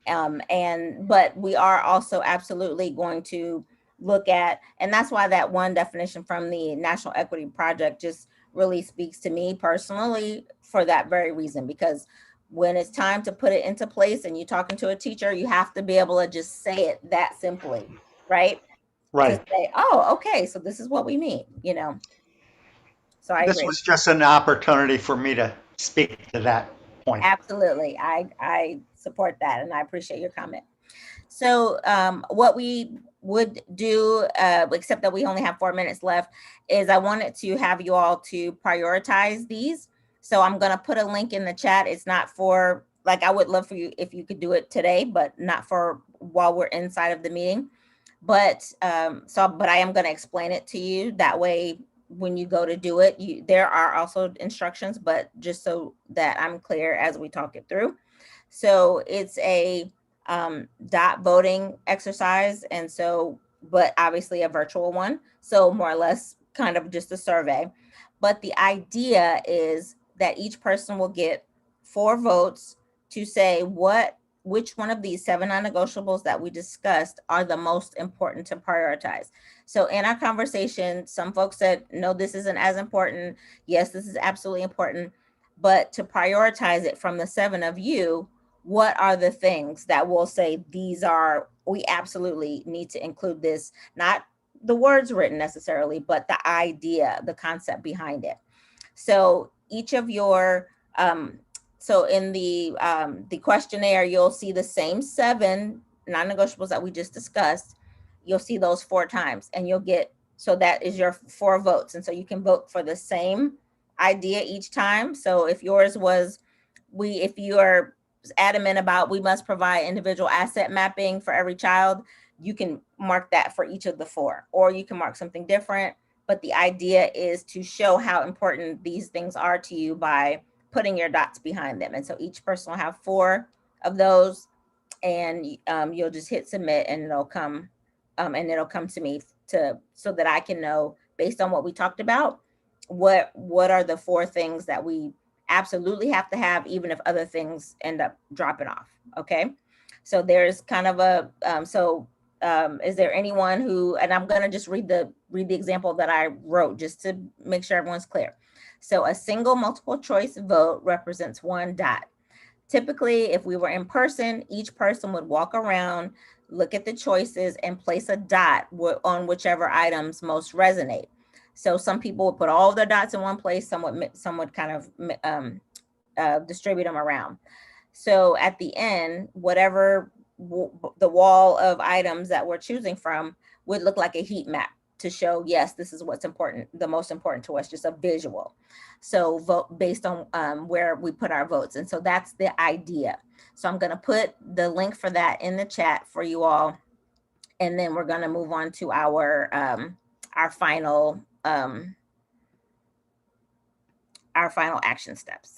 But we are also absolutely going to look at, and that's why that one definition from the National Equity Project just really speaks to me personally for that very reason, because when it's time to put it into place and you're talking to a teacher, you have to be able to just say it that simply, right? Right. To say, oh, okay, so this is what we mean, So I agree. This was just an opportunity for me to speak to that point. Absolutely. I support that, and I appreciate your comment. So what we would do, except that we only have 4 minutes left, is I wanted to have you all to prioritize these. So I'm going to put a link in the chat. It's not for like, I would love for you if you could do it today, but not for while we're inside of the meeting. But but I am going to explain it to you. That way, when you go to do it, there are also instructions, but just so that I'm clear as we talk it through. So it's a dot voting exercise. And so, but obviously a virtual one. So more or less kind of just a survey. But the idea is that each person will get 4 votes to say which one of these 7 non-negotiables that we discussed are the most important to prioritize. So in our conversation, some folks said, no, this isn't as important. Yes, this is absolutely important. But to prioritize it from the 7 of you, what are the things that will say we absolutely need to include this, not the words written necessarily, but the idea, the concept behind it. So each of your, so in the questionnaire, you'll see the same 7 non-negotiables that we just discussed. You'll see those 4 times, and you'll get, so that is your 4 votes. And so you can vote for the same idea each time. So if yours was, if you are adamant about we must provide individual asset mapping for every child, you can mark that for each of the 4, or you can mark something different. But the idea is to show how important these things are to you by putting your dots behind them. And so each person will have 4 of those, and you'll just hit submit, and it'll come to me so that I can know, based on what we talked about, what are the 4 things that we absolutely have to have, even if other things end up dropping off. Okay. So there's kind of a, is there anyone who, and I'm going to just read the example that I wrote just to make sure everyone's clear. So a single multiple choice vote represents 1 dot. Typically, if we were in person, each person would walk around, look at the choices, and place a dot on whichever items most resonate. So some people would put all of their dots in one place, some would kind of distribute them around. So at the end, whatever the wall of items that we're choosing from would look like a heat map to show, yes, this is what's important, the most important to us, just a visual. So vote based on where we put our votes. And so that's the idea. So I'm going to put the link for that in the chat for you all. And then we're going to move on to our final action steps.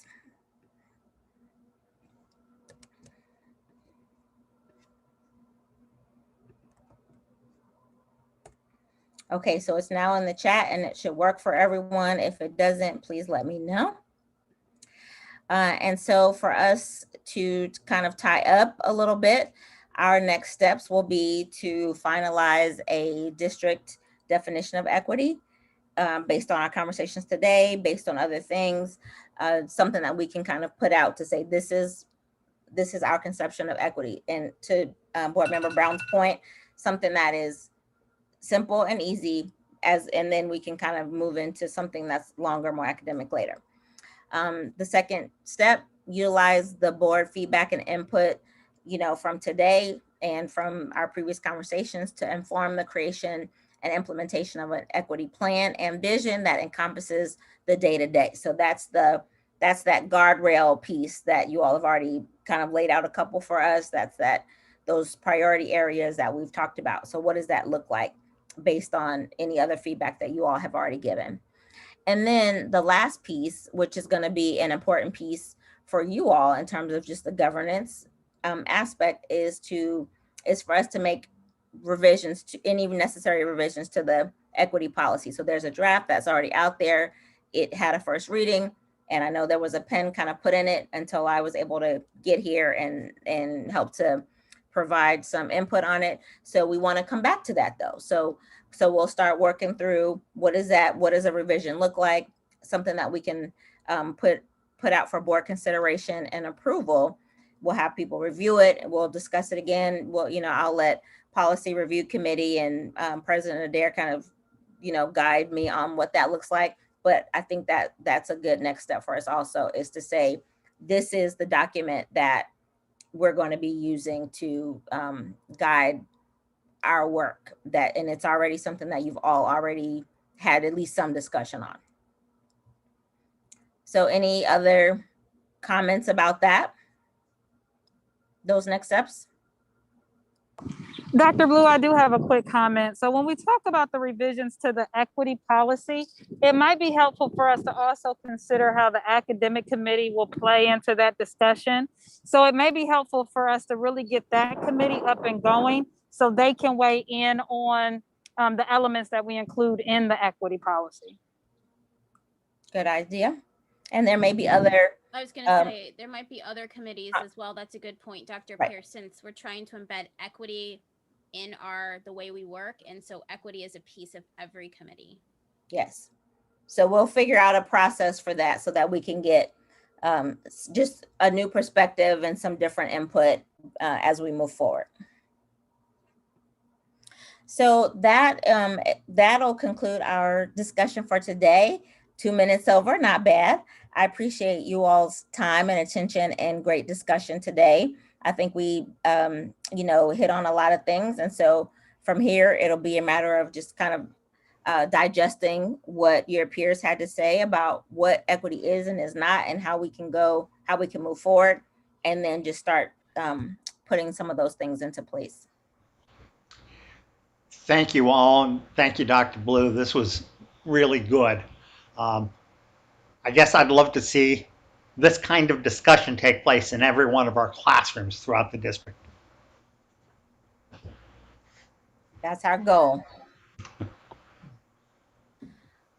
Okay, so it's now in the chat, and it should work for everyone. If it doesn't, please let me know. And so for us to kind of tie up a little bit, our next steps will be to finalize a district definition of equity based on our conversations today, based on other things, something that we can kind of put out to say, this is our conception of equity. And to Board Member Brown's point, something that is simple and easy, and then we can kind of move into something that's longer, more academic later. The second step, utilize the board feedback and input, from today and from our previous conversations to inform the creation and implementation of an equity plan and vision that encompasses the day-to-day. So that's that guardrail piece that you all have already kind of laid out a couple for us. That's those priority areas that we've talked about. So what does that look like based on any other feedback that you all have already given? And then the last piece, which is going to be an important piece for you all in terms of just the governance aspect, is for us to make revisions to any necessary revisions to the equity policy. So there's a draft that's already out there. It had a first reading, and I know there was a pen kind of put in it until I was able to get here and help to provide some input on it. So we want to come back to that though. So we'll start working through what does a revision look like, something that we can put out for board consideration and approval. We'll have people review it. We'll discuss it again. I'll let policy review committee and President Adair kind of, guide me on what that looks like. But I think that that's a good next step for us also, is to say, this is the document that we're going to be using to guide our work, and it's already something that you've all already had at least some discussion on. So any other comments about that? those next steps? Dr. Blue, I do have a quick comment. So when we talk about the revisions to the equity policy, it might be helpful for us to also consider how the academic committee will play into that discussion. So it may be helpful for us to really get that committee up and going so they can weigh in on the elements that we include in the equity policy. Good idea. And there may be other. I was going to say there might be other committees as well. That's a good point, Dr. Right. Pierce, since we're trying to embed equity in the way we work. And so equity is a piece of every committee. Yes. So we'll figure out a process for that so that we can get just a new perspective and some different input as we move forward. So that'll conclude our discussion for today. 2 minutes over, not bad. I appreciate you all's time and attention and great discussion today. I think we, hit on a lot of things. And so from here, it'll be a matter of just kind of digesting what your peers had to say about what equity is and is not, and how we can move forward, and then just start putting some of those things into place. Thank you all, and thank you, Dr. Blue. This was really good. I guess I'd love to see this kind of discussion take place in every one of our classrooms throughout the district. That's our goal.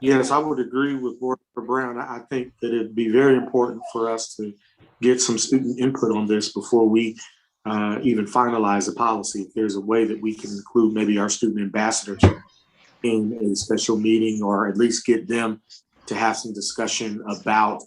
Yes, I would agree with Board Member Brown. I think that it'd be very important for us to get some student input on this before we even finalize the policy. If there's a way that we can include maybe our student ambassadors in a special meeting, or at least get them to have some discussion about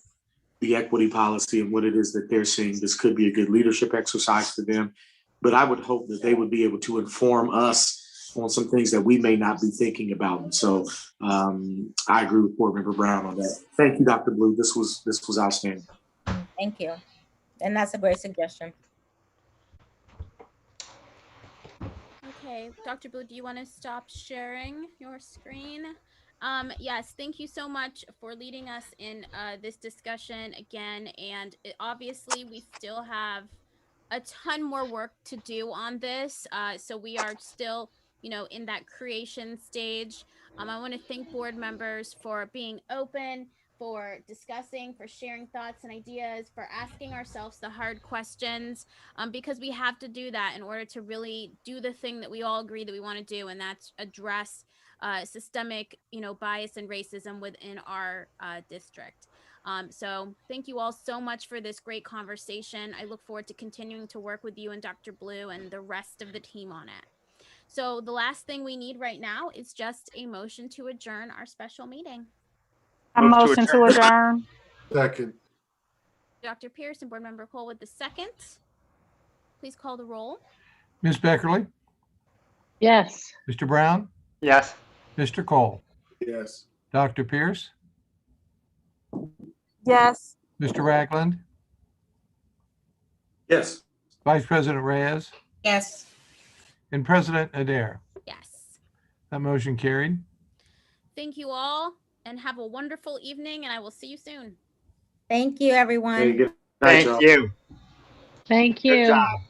the equity policy and what it is that they're seeing. This could be a good leadership exercise for them, but I would hope that they would be able to inform us on some things that we may not be thinking about. And so I agree with Board Member Brown on that. Thank you, Dr. Blue. This was outstanding. Thank you. And that's a great suggestion. Okay, Dr. Blue, do you want to stop sharing your screen? Yes, thank you so much for leading us in this discussion again. And obviously, we still have a ton more work to do on this. So we are still, in that creation stage. I want to thank board members for being open, for discussing, for sharing thoughts and ideas, for asking ourselves the hard questions, because we have to do that in order to really do the thing that we all agree that we want to do, and that's address systemic, bias and racism within our district. So thank you all so much for this great conversation. I look forward to continuing to work with you and Dr. Blue and the rest of the team on it. So the last thing we need right now is just a motion to adjourn our special meeting. A motion to adjourn. Second. Dr. Pierce and Board Member Cole with the second. Please call the roll. Ms. Beckerly, Yes. Mr. Brown, Yes. Mr. Cole, Yes. Dr. Pierce, Yes. Mr. Ragland, Yes. Vice President Reyes, Yes. and President Adair. Yes. That motion carried. Thank you all and have a wonderful evening, and I will see you soon. Thank you, everyone. Hey, good night, Thank y'all. you. Thank you. Good job.